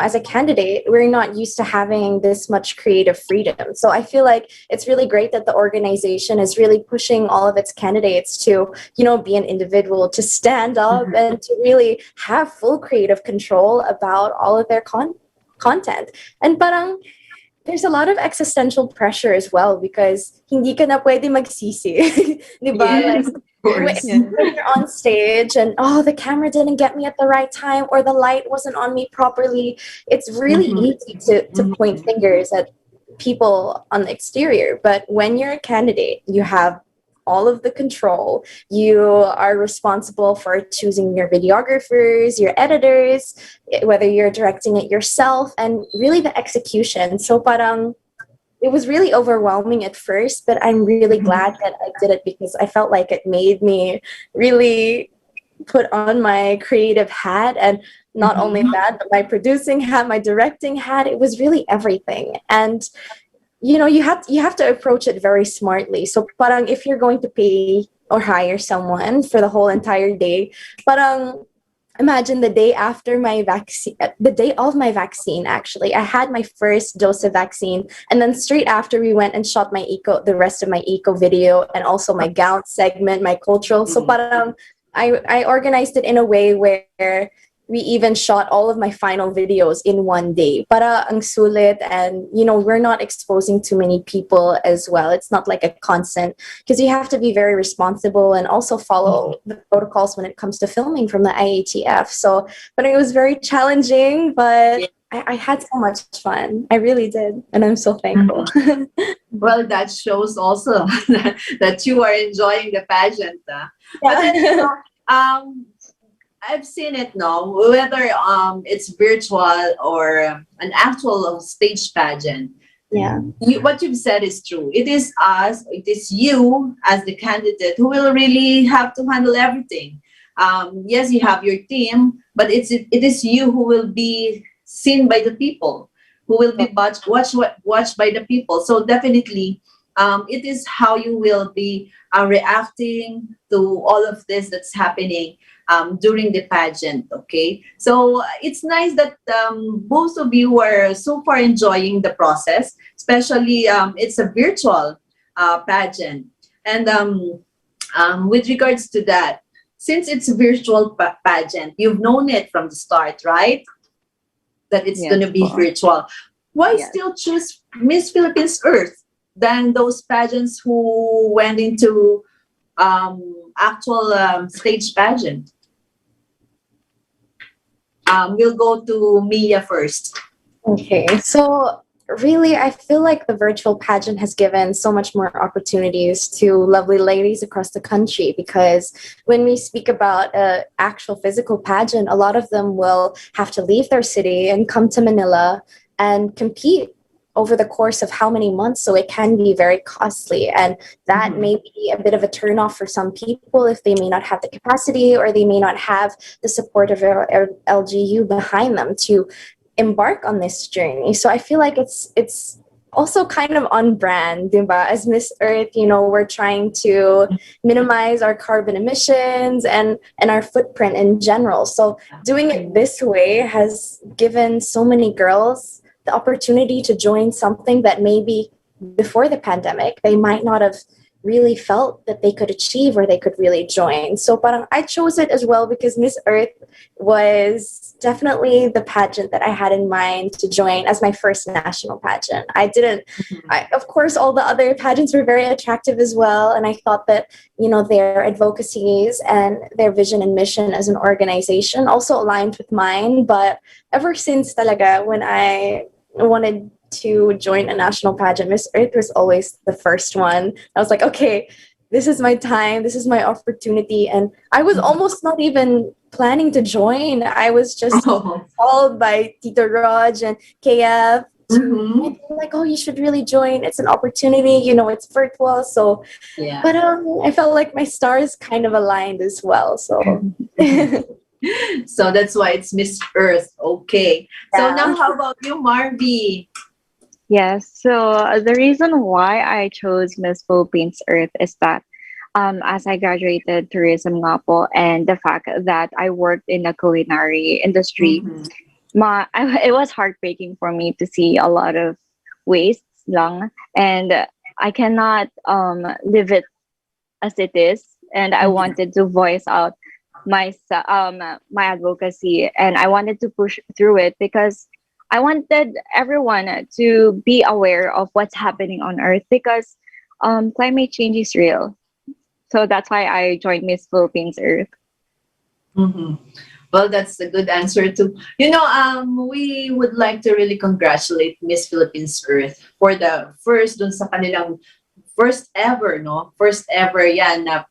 as a candidate, we're not used to having this much creative freedom. So I feel like it's really great that the organization is really pushing all of its candidates to, be an individual, to stand up and to really have full creative control about all of their content. And parang, there's a lot of existential pressure as well because hindi ka na pwede magsisi. Di ba? Yes, Like, of course. when you're on stage and the camera didn't get me at the right time or the light wasn't on me properly, it's really easy to point fingers at people on the exterior. But when you're a candidate, you have all of the control. You are responsible for choosing your videographers, your editors, whether you're directing it yourself, and really the execution. So parang it was really overwhelming at first, but I'm really glad that I did it because I felt like it made me really put on my creative hat. And not only that, but my producing hat, my directing hat, it was really everything. And you have to approach it very smartly. So parang if you're going to pay or hire someone for the whole entire day, parang imagine the day after my vaccine, the day of my vaccine, actually, I had my first dose of vaccine. And then straight after we went and shot the rest of my eco video and also my gown segment, my cultural. So parang I organized it in a way where we even shot all of my final videos in one day. Para ang sulit, and we're not exposing too many people as well. It's not like a constant, because you have to be very responsible and also follow the protocols when it comes to filming from the IATF. So, but it was very challenging, but I had so much fun. I really did, and I'm so thankful. Well, that shows also that you are enjoying the pageant. But then, I've seen it now, whether it's virtual or an actual stage pageant. Yeah. What you've said is true. It is you as the candidate who will really have to handle everything. Yes, you have your team, but it is you who will be seen by the people, who will be watched by the people. So definitely, it is how you will be reacting to all of this that's happening during the pageant. Okay, so it's nice that both of you were so far enjoying the process, especially it's a virtual pageant. And with regards to that, since it's a virtual pageant, you've known it from the start, right? That it's going to be virtual. Why still choose Miss Philippines Earth than those pageants who went into actual stage pageant? We'll go to Mia first. Okay, so really, I feel like the virtual pageant has given so much more opportunities to lovely ladies across the country, because when we speak about an actual physical pageant, a lot of them will have to leave their city and come to Manila and compete over the course of how many months. So it can be very costly. And that may be a bit of a turnoff for some people if they may not have the capacity, or they may not have the support of their LGU behind them to embark on this journey. So I feel like it's also kind of on brand, diba? As Miss Earth, we're trying to minimize our carbon emissions and our footprint in general. So doing it this way has given so many girls the opportunity to join something that maybe before the pandemic they might not have really felt that they could achieve or they could really join. So parang I chose it as well because Miss Earth was definitely the pageant that I had in mind to join as my first national pageant. Of course, all the other pageants were very attractive as well. And I thought that, their advocacies and their vision and mission as an organization also aligned with mine. But ever since talaga, when I wanted to join a national pageant, Miss Earth was always the first one. I was like, okay, this is my time, this is my opportunity. And I was almost not even planning to join. I was just called by Tito Raj and KF to like, oh, you should really join. It's an opportunity, it's virtual. So, Yeah. but I felt like my stars kind of aligned as well. So, So that's why it's Miss Earth. Okay. So Yeah. now how about you, Marby? Yes. So the reason why I chose Miss Philippines Earth is that as I graduated tourism nga po, and the fact that I worked in the culinary industry, it was heartbreaking for me to see a lot of waste lang, and I cannot live it as it is, and I wanted to voice out my my advocacy, and I wanted to push through it because I wanted everyone to be aware of what's happening on Earth, because climate change is real. So that's why I joined Miss Philippines Earth. Well, that's a good answer too. We would like to really congratulate Miss Philippines Earth for the dun sa kanilang first ever na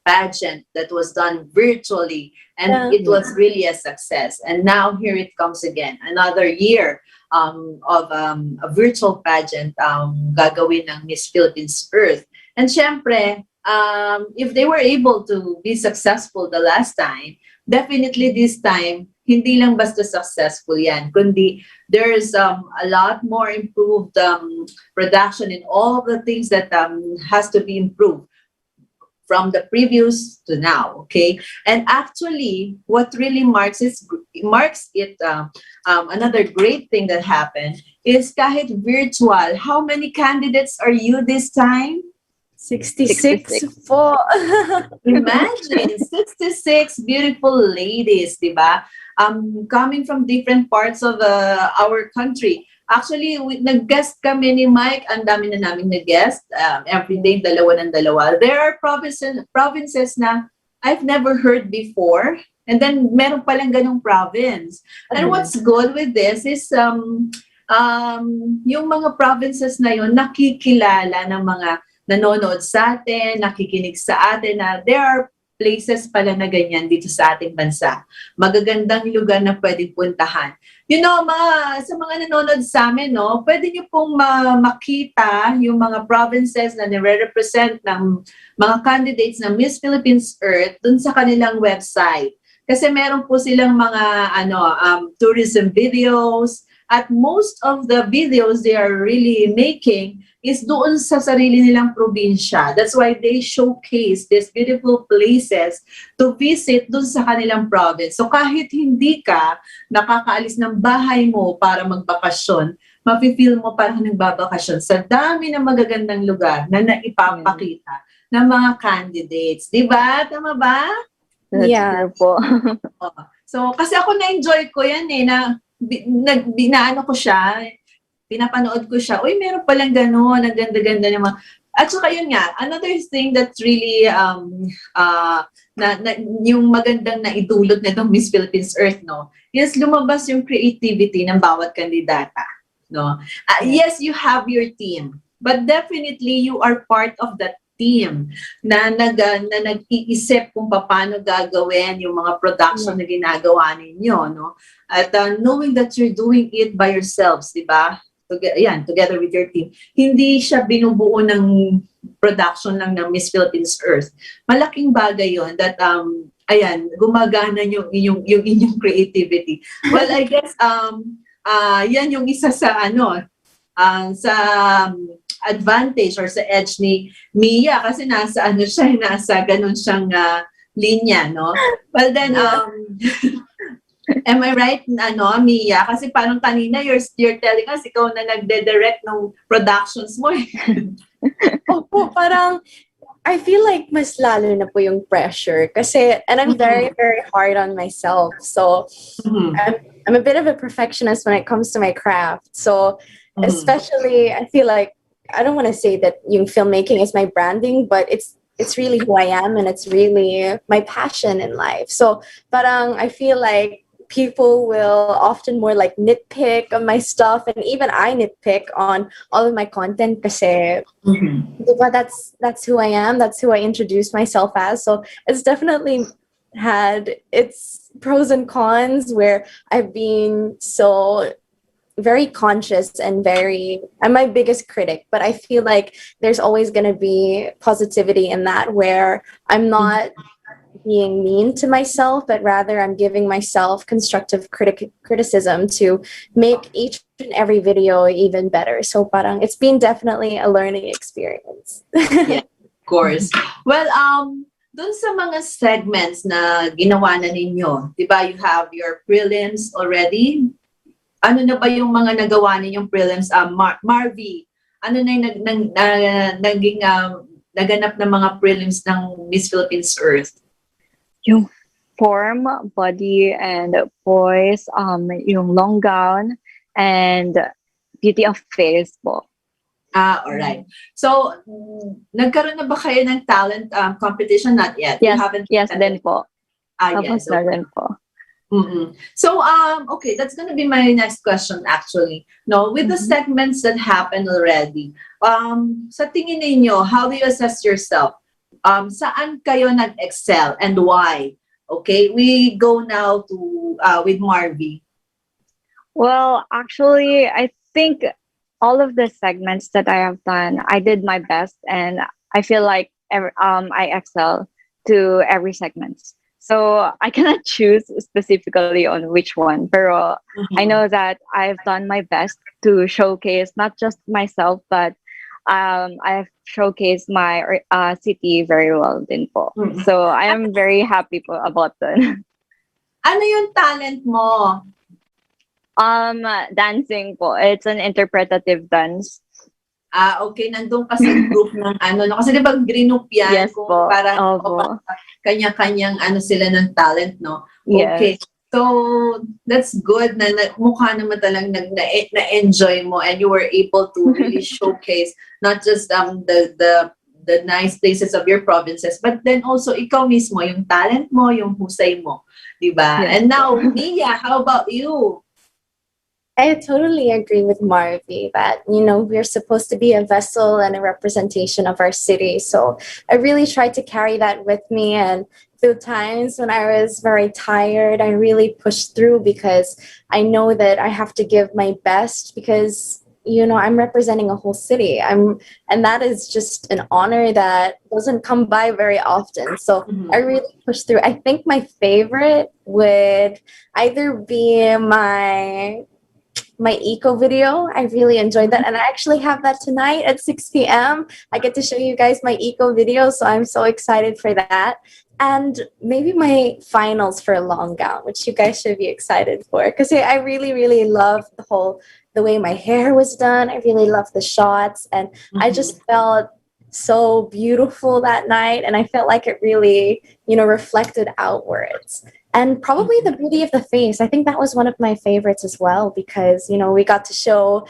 pageant that was done virtually, and it was really a success. And now here it comes again, another year of a virtual pageant gagawin ng Miss Philippines Earth. And syempre, if they were able to be successful the last time, definitely this time, hindi lang basta successful yan, kundi there's a lot more improved production in all of the things that has to be improved from the previous to now, okay? And actually, what really marks it, another great thing that happened is kahit virtual, how many candidates are you this time? 66 po. Imagine, 66 beautiful ladies, di ba? Coming from different parts of our country. Actually, nag-guest kami ni Mike, ang dami na namin nag-guest. Every day, dalawa ng dalawa. There are provinces na I've never heard before. And then, meron palang ganong province. And what's good with this is, yung mga provinces na yun, nakikilala ng mga nanonood sa atin, nakikinig sa atin na there are places pala na ganyan dito sa ating bansa. Magagandang lugar na pwedeng puntahan. Sa mga nanonood sa amin, pwede nyo pong makita yung mga provinces na nire-represent ng mga candidates ng Miss Philippines Earth dun sa kanilang website. Kasi meron po silang mga tourism videos, at most of the videos they are really making is doon sa sarili nilang probinsya. That's why they showcase these beautiful places to visit doon sa kanilang province. So kahit hindi ka nakakaalis ng bahay mo para magbakasyon, mafe-feel mo parang nagbabakasyon sa dami ng magagandang lugar na naipapakita ng mga candidates. Diba? Tama ba? That's true po. So kasi ako na-enjoy ko yan binaano ko siya, pinapanood ko siya, uy, meron palang gano'n, ang ganda-ganda naman. At saka yun nga, another thing that really, yung magandang naidulot na itong Miss Philippines Earth, is lumabas yung creativity ng bawat kandidata. no? Yes, you have your team, but definitely you are part of that team na nag-iisip kung paano gagawin yung mga production na ginagawa ninyo, no? At knowing that you're doing it by yourselves, di ba? Together with your team. Hindi siya binubuo ng production lang ng Miss Philippines Earth. Malaking bagay yon that gumagana yung inyong creativity. Well, I guess yan yung isa sa sa advantage or sa edge ni Mia kasi nasa ganun siyang linya, no? Well then am I right, Mia? Kasi parang kanina you're telling us ikaw na nagde-direct ng productions mo. Opo, parang I feel like mas lalo na po yung pressure kasi, and I'm very, very hard on myself. So I'm a bit of a perfectionist when it comes to my craft. So especially, I feel like, I don't want to say that yung filmmaking is my branding, but it's really who I am and it's really my passion in life. So parang I feel like people will often more like nitpick on my stuff, and even I nitpick on all of my content kasi but that's who I am, that's who I introduce myself as. So it's definitely had its pros and cons where I've been so very conscious and I'm my biggest critic, but I feel like there's always going to be positivity in that where I'm not being mean to myself, but rather I'm giving myself constructive criticism to make each and every video even better. So parang it's been definitely a learning experience. Yeah, of course. Well, dun sa mga segments na ginawa na ninyo, di ba, you have your prelims already. Ano na ba yung mga nagawa ninyong prelims? Marvy, ano na yung naging naganap na mga prelims ng Miss Philippines Earth? Yung form, body, and voice, yung long gown, and beauty of face po. Alright. So, nagkaroon na ba kayo ng talent competition? Not yet. Yes, then po. Yes. Na rin po. So, okay, that's gonna be my next question actually. No, with the segments that happened already, sa tingin ninyo, how do you assess yourself? Saan kayo nag-excel and why? Okay, we go now to with Marvy. Well, actually, I think all of the segments that I have done, I did my best, and I feel like I excel to every segment. So I cannot choose specifically on which one, pero I know that I've done my best to showcase not just myself, but I've showcased my city very well din po. So I am very happy po about that. Ano yung talent mo? Dancing po. It's an interpretative dance. Okay, nandun ka sa group ng no? Kasi di ba group yan? Yes po. Parang kanya-kanyang sila ng talent, no? Okay. Yes. So, that's good na mukha naman talagang na-enjoy mo and you were able to really showcase not just the nice places of your provinces, but then also ikaw mismo, yung talent mo, yung husay mo. Diba? Yes. And now, Mia, how about you? I totally agree with Marvy that, we're supposed to be a vessel and a representation of our city. So I really tried to carry that with me. And through times when I was very tired, I really pushed through because I know that I have to give my best because, I'm representing a whole city. And that is just an honor that doesn't come by very often. So I really pushed through. I think my favorite would either be my eco video. I really enjoyed that. And I actually have that tonight at 6 p.m. I get to show you guys my eco video. So I'm so excited for that. And maybe my finals for a long gown, which you guys should be excited for. Because I really, really love the way my hair was done. I really love the shots. And I just felt so beautiful that night. And I felt like it really, reflected outwards. And probably the beauty of the face. I think that was one of my favorites as well because, we got to show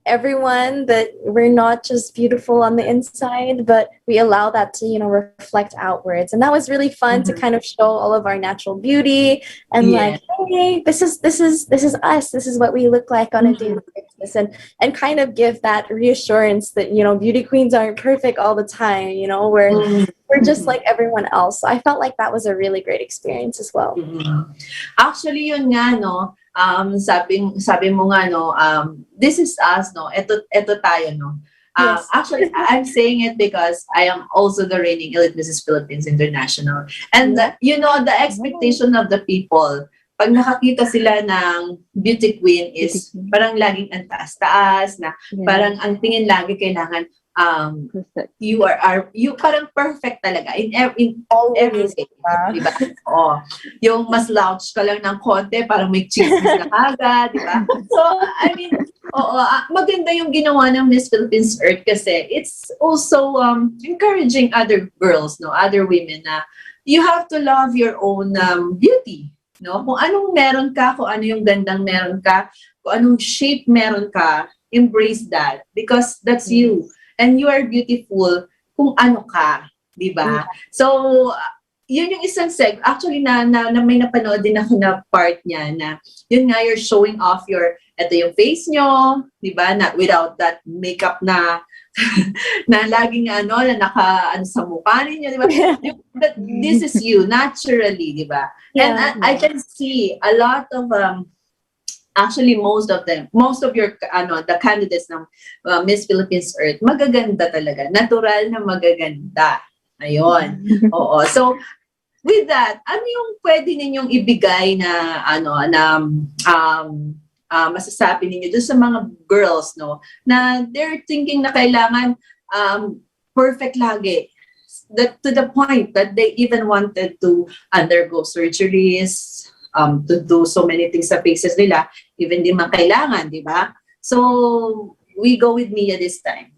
everyone that we're not just beautiful on the inside, but we allow that to, reflect outwards. And that was really fun to kind of show all of our natural beauty and Yeah. hey, this is us. This is what we look like on a daily basis, and kind of give that reassurance that, beauty queens aren't perfect all the time. We're just like everyone else. So I felt like that was a really great experience as well. Actually, yun nga, no, sabi mo nga, no, this is us, no, eto tayo, no. Yes. Actually, I'm saying it because I am also the reigning Elite Mrs. Philippines International. And, the expectation of the people, pag nakakita sila ng beauty queen is parang laging ang taas-taas, na parang ang tingin lagi kailangan, you parang perfect talaga in everything, diba? Oh, yung mas slouch ka lang ng konti, parang may chismis na agad, diba? So, I mean, maganda yung ginawa ng Miss Philippines Earth kasi it's also encouraging other girls, no, other women na you have to love your own beauty, no? Kung anong meron ka, kung ano yung gandang meron ka, kung anong shape meron ka, embrace that because that's you. And you are beautiful kung ano ka, di ba? So, yun yung isang actually na may napanood din ako na part niya na yun nga, you're showing off ito yung face nyo, di ba? Na without that makeup na na laging na naka sa mukha ninyo, di ba? This is you, naturally, di ba? And I can see a lot of actually, most of your the candidates ng Miss Philippines Earth, magaganda talaga. Natural na magaganda. Ayun. Oo. So, with that, ano yung pwede ninyong ibigay na masasabi ninyo doon sa mga girls, no, na they're thinking na kailangan perfect lagi. That to the point that they even wanted to undergo surgeries, to do so many things sa faces nila, even di man kailangan, di ba? So, we go with Mia this time.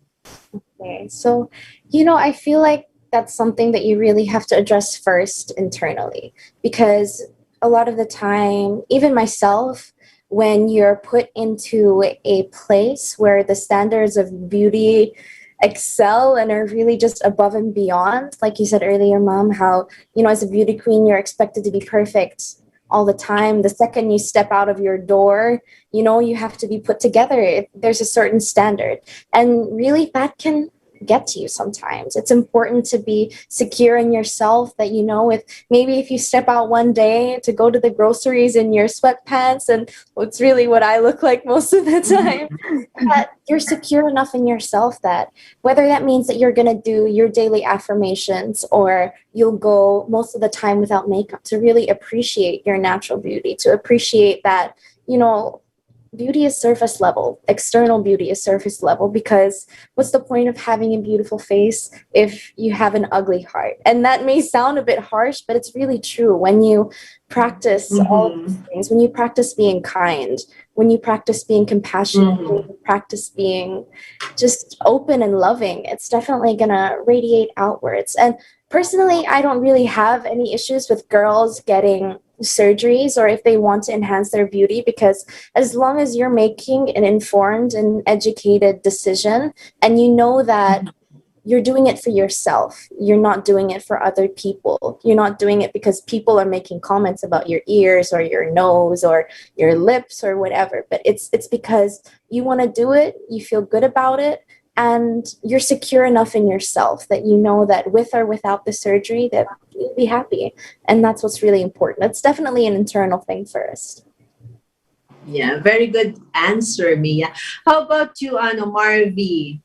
Okay, so, I feel like that's something that you really have to address first internally, because a lot of the time, even myself, when you're put into a place where the standards of beauty excel and are really just above and beyond, like you said earlier, Mom, how, as a beauty queen, you're expected to be perfect all the time. The second you step out of your door, you have to be put together. There's a certain standard. And really that can get to you sometimes. It's important to be secure in yourself that, if you step out one day to go to the groceries in your sweatpants, and it's really what I look like most of the time, that you're secure enough in yourself that whether that means that you're going to do your daily affirmations or you'll go most of the time without makeup, to really appreciate your natural beauty, to appreciate that, beauty is surface level. External beauty is surface level, because what's the point of having a beautiful face if you have an ugly heart? And that may sound a bit harsh, but it's really true. When you practice all of these things, when you practice being kind, when you practice being compassionate, when you practice being just open and loving, it's definitely going to radiate outwards. And personally, I don't really have any issues with girls getting surgeries or if they want to enhance their beauty, because as long as you're making an informed and educated decision and you know that you're doing it for yourself, you're not doing it for other people, you're not doing it because people are making comments about your ears or your nose or your lips or whatever, but it's because you want to do it, you feel good about it, and you're secure enough in yourself that you know that with or without the surgery that you'll be happy. And that's what's really important. It's definitely an internal thing first. Yeah, very good answer, Mia. How about you, Marvy?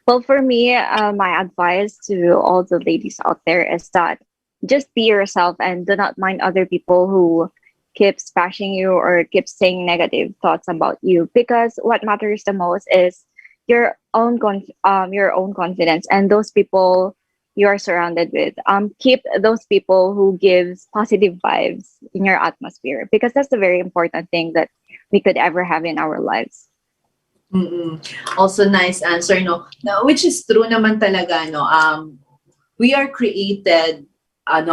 Well, for me, my advice to all the ladies out there is that just be yourself and do not mind other people who keeps bashing you or keeps saying negative thoughts about you, because what matters the most is your own confidence and those people you are surrounded with. Keep those people who gives positive vibes in your atmosphere, because that's a very important thing that we could ever have in our lives. Also, nice answer, no? Now, which is true naman talaga, no? We are created, by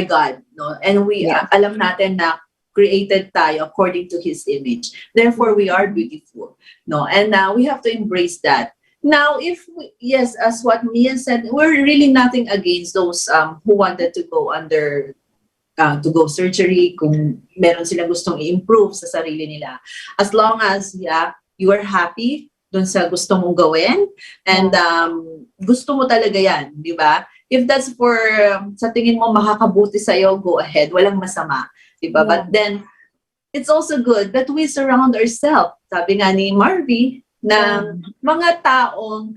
God, no? And we alam natin na created tayo according to His image. Therefore, we are beautiful. No, and we have to embrace that. Now, if yes, as what Mia said, we're really nothing against those who wanted to go to go surgery kung meron silang gustong i-improve sa sarili nila. As long as you are happy dun sa gusto mong gawin and gusto mo talaga yan, di ba? If that's for sa tingin mo makakabuti sa'yo, go ahead. Walang masama, di ba? But then, it's also good that we surround ourselves. Sabi nga ni Marvy, ng mga taong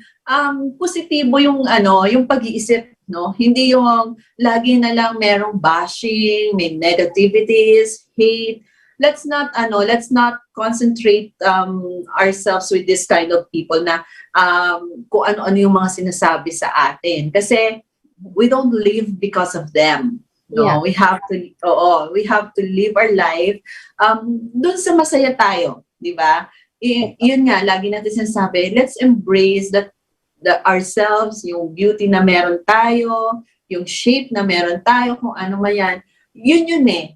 positibo yung yung pag-iisip, no? Hindi yung lagi na lang merong bashing, may negativities, hate. Let's not concentrate ourselves with this kind of people na kung ano-ano yung mga sinasabi sa atin, kasi we don't live because of them. No, we have to live our life dun sa masaya tayo, di ba? Yun nga, lagi natin sinasabi, let's embrace ourselves, yung beauty na meron tayo, yung shape na meron tayo, kung ano man yan. Yun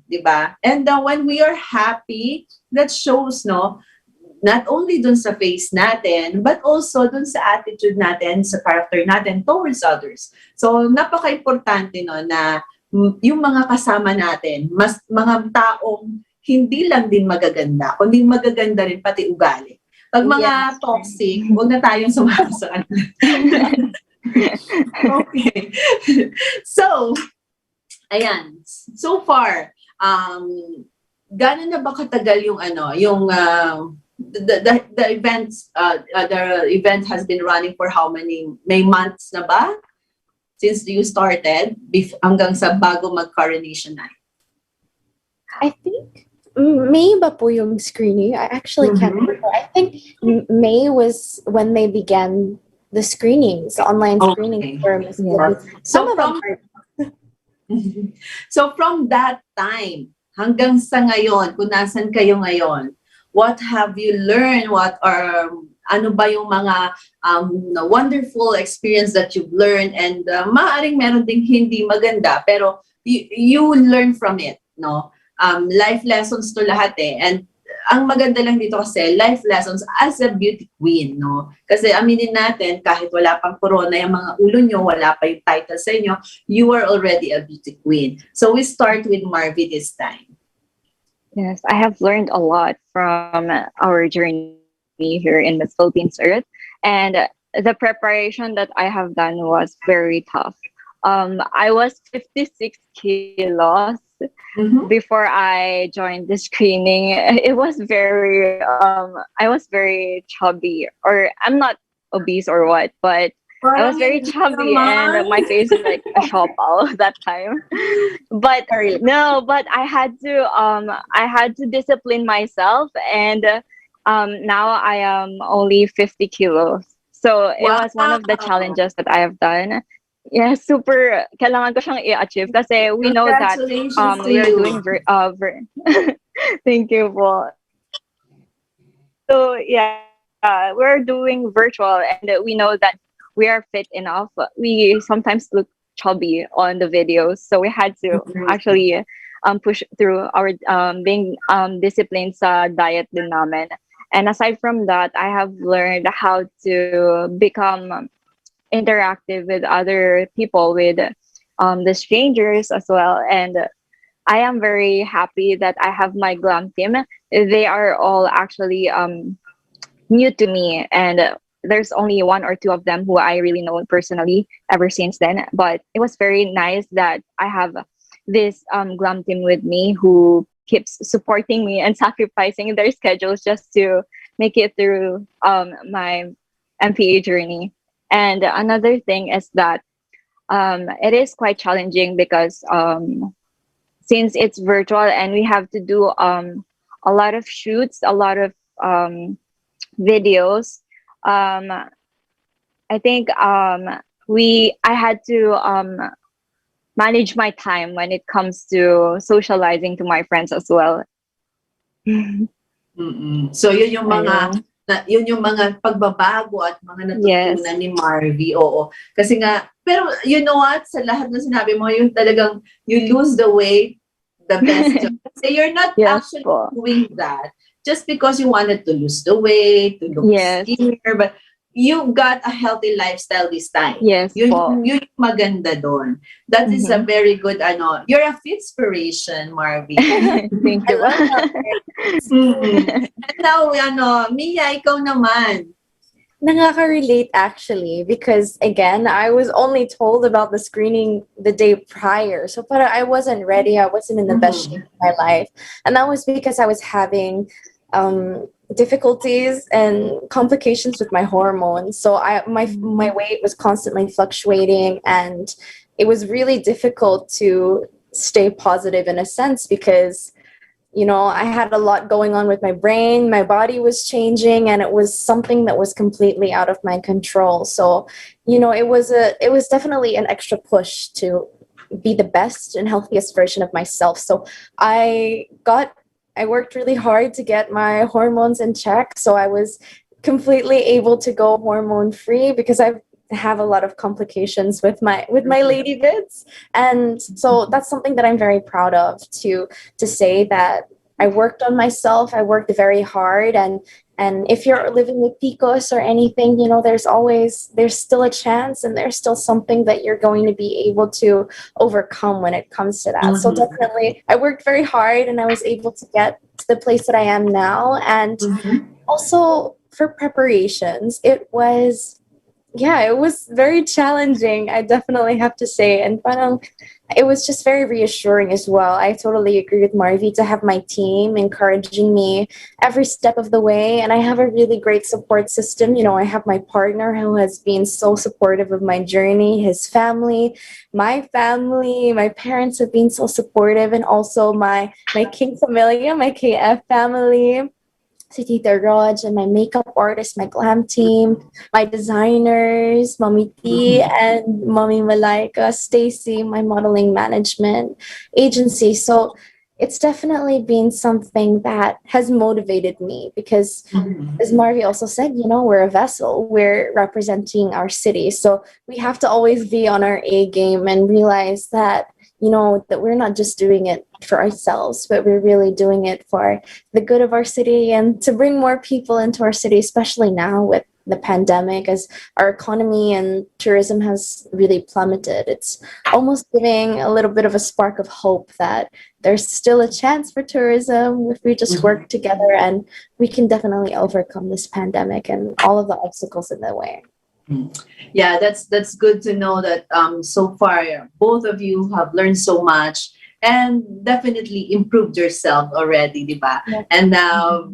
di ba? And when we are happy, that shows, no, not only dun sa face natin, but also dun sa attitude natin, sa character natin towards others. So, napaka-importante, no, na yung mga kasama natin, mga taong hindi lang din magaganda, kundi magaganda rin pati ugali. Pag mga toxic, huwag na tayong sumama sa kanila. Okay. So, ayan. So far, gano'n na ba katagal yung the event has been running for how many, may months na ba? Since you started, hanggang sa bago mag-coronation night? I think May ba po yung screening? I actually can't remember. I think May was when they began the screenings, the online screening for Miss Philippines. Some of them are. So from that time hanggang sa ngayon, kung nasan kayo ngayon, what have you learned? Ano ba yung mga wonderful experience that you've learned, and maaaring meron ding hindi maganda, pero you learn from it, no? Life lessons to lahat and ang maganda lang dito kasi life lessons as a beauty queen, no? Kasi aminin natin, kahit wala pang corona, yung mga ulo nyo, wala pa yung title sa inyo, you are already a beauty queen. So we start with Marvy this time. Yes, I have learned a lot from our journey here in the Philippines Earth, and the preparation that I have done was very tough. I was 56 kilos before I joined the screening. It was very, I was very chubby, or I'm not obese or what, but I was very chubby and my face was like a shopal that time. But no, but I had to discipline myself, and now I am only 50 kilos. So it was one of the challenges that I have done. Yeah, super. Kailangan ko siyang i-achieve kasi we know that we are doing thank you po. So yeah, we're doing virtual, and we know that we are fit enough. We sometimes look chubby on the videos, so we had to actually push through our being disciplined sa diet din namin. And aside from that, I have learned how to become interactive with other people, with the strangers as well. And I am very happy that I have my glam team. They are all actually new to me, and there's only one or two of them who I really know personally ever since then. But it was very nice that I have this glam team with me who keeps supporting me and sacrificing their schedules just to make it through my MPA journey. And another thing is that it is quite challenging because since it's virtual and we have to do a lot of shoots, a lot of videos, I think I had to manage my time when it comes to socializing to my friends as well. So yun yung mga pagbabago at mga natutunan ni Marvy. Oo. Kasi nga, pero you know what, sa lahat ng sinabi mo, yung talagang you lose the weight, the best job. So you're not Yes actually po. doing that just because you wanted to lose the weight, to look Yes. skinnier, but you got a healthy lifestyle this time. Yes po. Yun yung maganda doon. That is a Mhm. very good, you're a inspiration, Marvin. Thank I you po. love that. Mm. And now, Mia, ikaw naman. Nakaka-relate actually because again, I was only told about the screening the day prior. So para I wasn't ready. I wasn't in the best shape Mhm. of my life. And that was because I was having difficulties and complications with my hormones. So my weight was constantly fluctuating and it was really difficult to stay positive in a sense because I had a lot going on with my brain. My body was changing, and it was something that was completely out of my control. So, it was definitely an extra push to be the best and healthiest version of myself. So, I worked really hard to get my hormones in check. So I was completely able to go hormone free because I have a lot of complications with my lady bits, and so that's something that I'm very proud of to say that I worked on myself. I worked very hard, and if you're living with PCOS or anything, there's still a chance, and there's still something that you're going to be able to overcome when it comes to that. So Mhm. definitely, I worked very hard, and I was able to get to the place that I am now. And Mhm. also for preparations, it was very challenging. I definitely have to say, and parang it was just very reassuring as well. I totally agree with Marvi to have my team encouraging me every step of the way, and I have a really great support system. I have my partner who has been so supportive of my journey, his family, my parents have been so supportive, and also my King Familia, my KF family, si Tita Raj, and my makeup artist, my glam team, my designers, Mommy T Mhm. and Mommy Malaika, Stacy, my modeling management agency. So it's definitely been something that has motivated me because, Mhm. as Marvi also said, we're a vessel. We're representing our city. So we have to always be on our A game and realize that we're not just doing it for ourselves, but we're really doing it for the good of our city and to bring more people into our city, especially now with the pandemic, as our economy and tourism has really plummeted. It's almost giving a little bit of a spark of hope that there's still a chance for tourism if we just Mhm. work together, and we can definitely overcome this pandemic and all of the obstacles in the way. Mm. Yeah, that's good to know that so far both of you have learned so much and definitely improved yourself already, di ba? Yeah. And now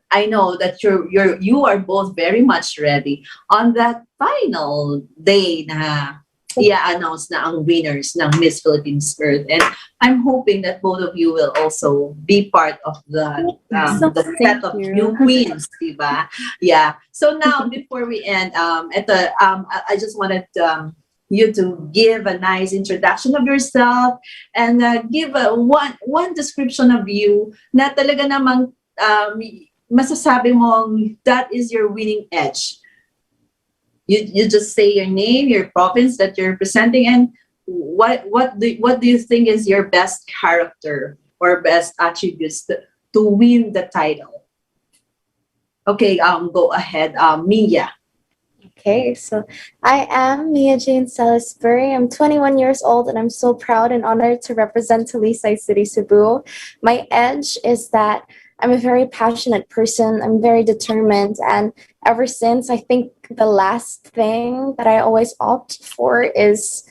I know that you are both very much ready on that final day na i-announce na ang winners ng Miss Philippines Earth. And I'm hoping that both of you will also be part of So the set Thank of you. new queens, diba? Yeah. So now, before we end, I just wanted you to give a nice introduction of yourself and give one description of you na talaga namang masasabi mo that is your winning edge. You just say your name, your province that you're representing, and what do you think is your best character or best attributes to win the title? Okay, go ahead, Mia. Okay, so I am Mia Jane Salisbury. I'm 21 years old and I'm so proud and honored to represent Talisay City, Cebu. My edge is that I'm a very passionate person. I'm very determined. And ever since, I think the last thing that I always opt for is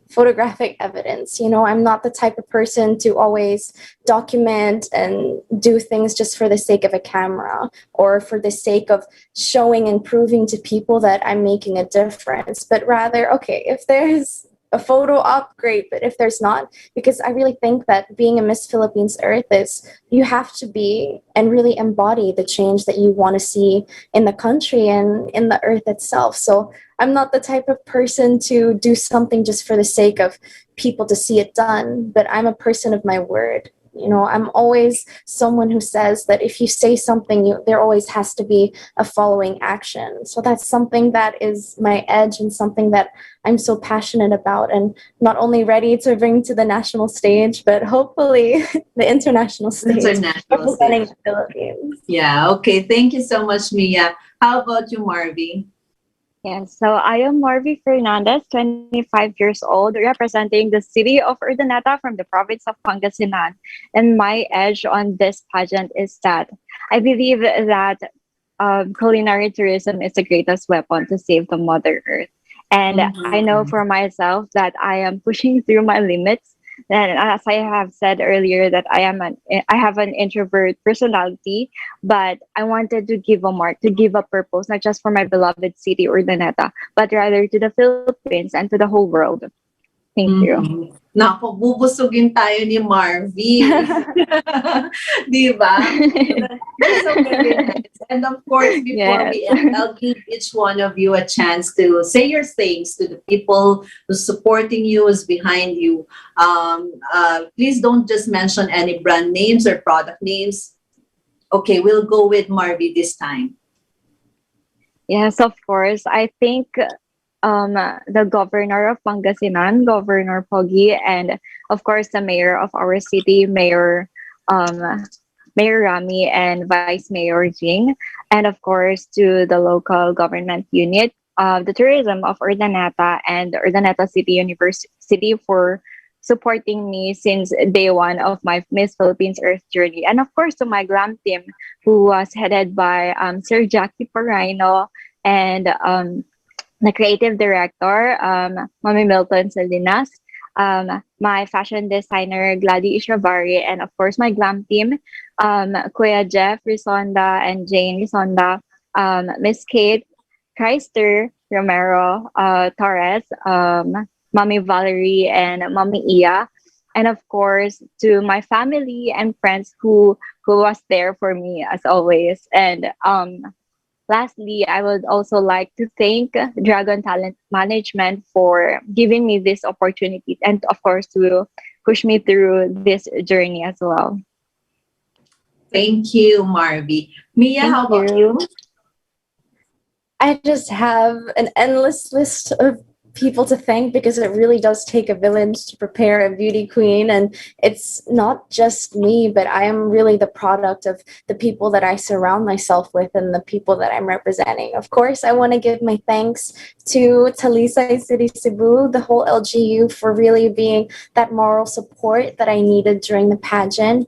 photographic evidence. I'm not the type of person to always document and do things just for the sake of a camera or for the sake of showing and proving to people that I'm making a difference. But rather, okay, if there's a photo up, great. But if there's not, because I really think that being a Miss Philippines Earth is you have to be and really embody the change that you want to see in the country and in the earth itself. So I'm not the type of person to do something just for the sake of people to see it done, but I'm a person of my word. I'm always someone who says that if you say something, there always has to be a following action. So that's something that is my edge and something that I'm so passionate about, and not only ready to bring to the national stage, but hopefully the international stage, International representing stage. the Philippines. Yeah, okay. Thank you so much, Mia. How about you, Marvy? Yes, so I am Marvy Fernandez, 25 years old, representing the city of Urdaneta from the province of Pangasinan. And my edge on this pageant is that I believe that culinary tourism is the greatest weapon to save the Mother Earth. And I know Mhm. for myself that I am pushing through my limits. And as I have said earlier, that I have an introvert personality, but I wanted to give a mark, to give a purpose, not just for my beloved city, Urdaneta, but rather to the Philippines and to the whole world. Thank you. Mhm. Naku, bubusugin tayo ni Marvy. Di ba? That's so very nice. And of course, before Yes. we end, I'll give each one of you a chance to say your things to the people who's supporting you, who's behind you. Please don't just mention any brand names or product names. Okay, we'll go with Marvy this time. Yes, of course. I think the governor of Pangasinan, Governor Pogi, and of course the mayor of our city, um, Mayor Rami, and Vice Mayor Jing, and of course to the local government unit, the tourism of Urdaneta and Urdaneta City University for supporting me since day one of my Miss Philippines Earth journey, and of course to my glam team, who was headed by Sir Jackie Paraino, and the creative director, Mami Milton Salinas, my fashion designer, Gladys Ishavari, and of course my glam team, Kuya Jeff Risonda and Jane Risonda, Miss Kate Chrysler Romero Torres, Mommy Valerie, and Mommy Ia. And of course, to my family and friends who was there for me as always. And lastly, I would also like to thank Dragon Talent Management for giving me this opportunity and, of course, to push me through this journey as well. Thank you, Marvy. Mia, Thank how about you. you? I just have an endless list of people to thank because it really does take a village to prepare a beauty queen. And it's not just me, but I am really the product of the people that I surround myself with and the people that I'm representing. Of course, I want to give my thanks to Talisay City Cebu, the whole LGU, for really being that moral support that I needed during the pageant.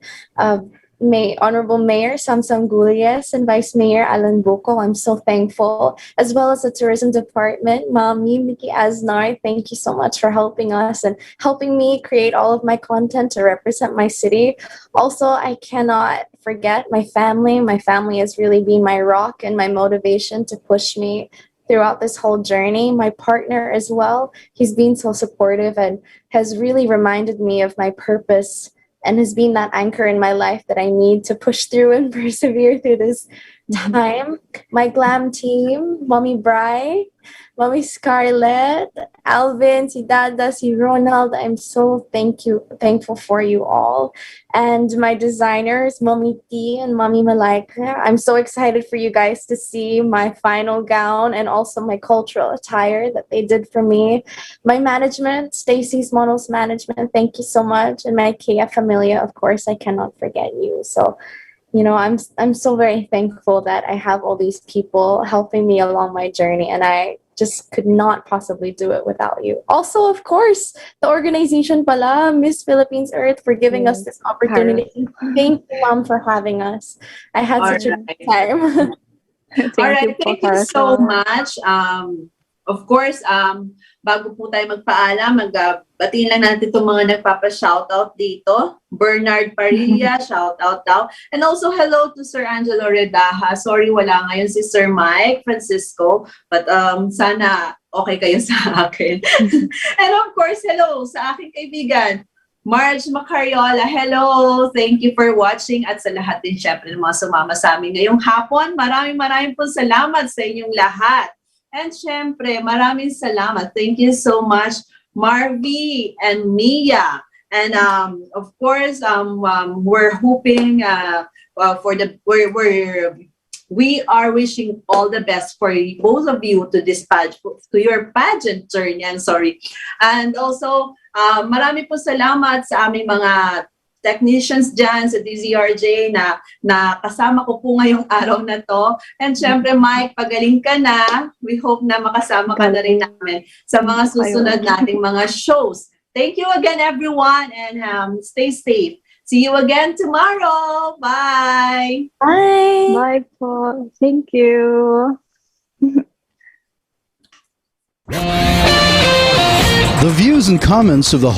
Honorable Mayor Samsam Gullies and Vice Mayor Alan Buko. I'm so thankful, as well as the Tourism Department, Mommy Mickey Aznar. Thank you so much for helping us and helping me create all of my content to represent my city. Also, I cannot forget my family. My family has really been my rock and my motivation to push me throughout this whole journey. My partner as well, he's been so supportive and has really reminded me of my purpose and has been that anchor in my life that I need to push through and persevere through this time. My glam team, Mommy Bri, Mommy Scarlett, Alvin, si Dada, si Ronald. I'm so thankful for you all. And my designers, Mommy T and Mommy Malaika. I'm so excited for you guys to see my final gown and also my cultural attire that they did for me. My management, Stacy's Models Management, thank you so much. And my Kia Familia, of course, I cannot forget you. So I'm so very thankful that I have all these people helping me along my journey, and I just could not possibly do it without you. Also, of course, the organization pala, Miss Philippines Earth, for giving us this Yes, opportunity. Paris. Thank you, Mom, for having us. I had All such a good right. time. All Thank right, you po, thank you so Carson. much. Of course, bago po tayo magpaalam, batiin lang natin itong mga nagpapa-shoutout dito. Bernard Parilla, shoutout daw. And also, hello to Sir Angelo Redaha. Sorry, wala ngayon si Sir Mike Francisco, but sana okay kayo sa akin. And of course, hello sa aking kaibigan, Marge Macariola, hello! Thank you for watching at sa lahat din syempre ng mga sumama sa amin ngayong hapon. Maraming po salamat sa inyong lahat. And syempre, maraming salamat. Thank you so much, Marvy and Mia. And of course, we're hoping we are wishing all the best for both of you to dispatch to your pageant journey. I'm sorry. And also, marami po salamat sa aming mga technicians dyan sa DZRJ na kasama ko po ngayong araw na to. And syempre, Mike, pagaling ka na. We hope na makasama ka na rin namin sa mga susunod nating mga shows. Thank you again, everyone, and stay safe. See you again tomorrow. Bye. Bye. Bye po. Thank you. The views and comments of the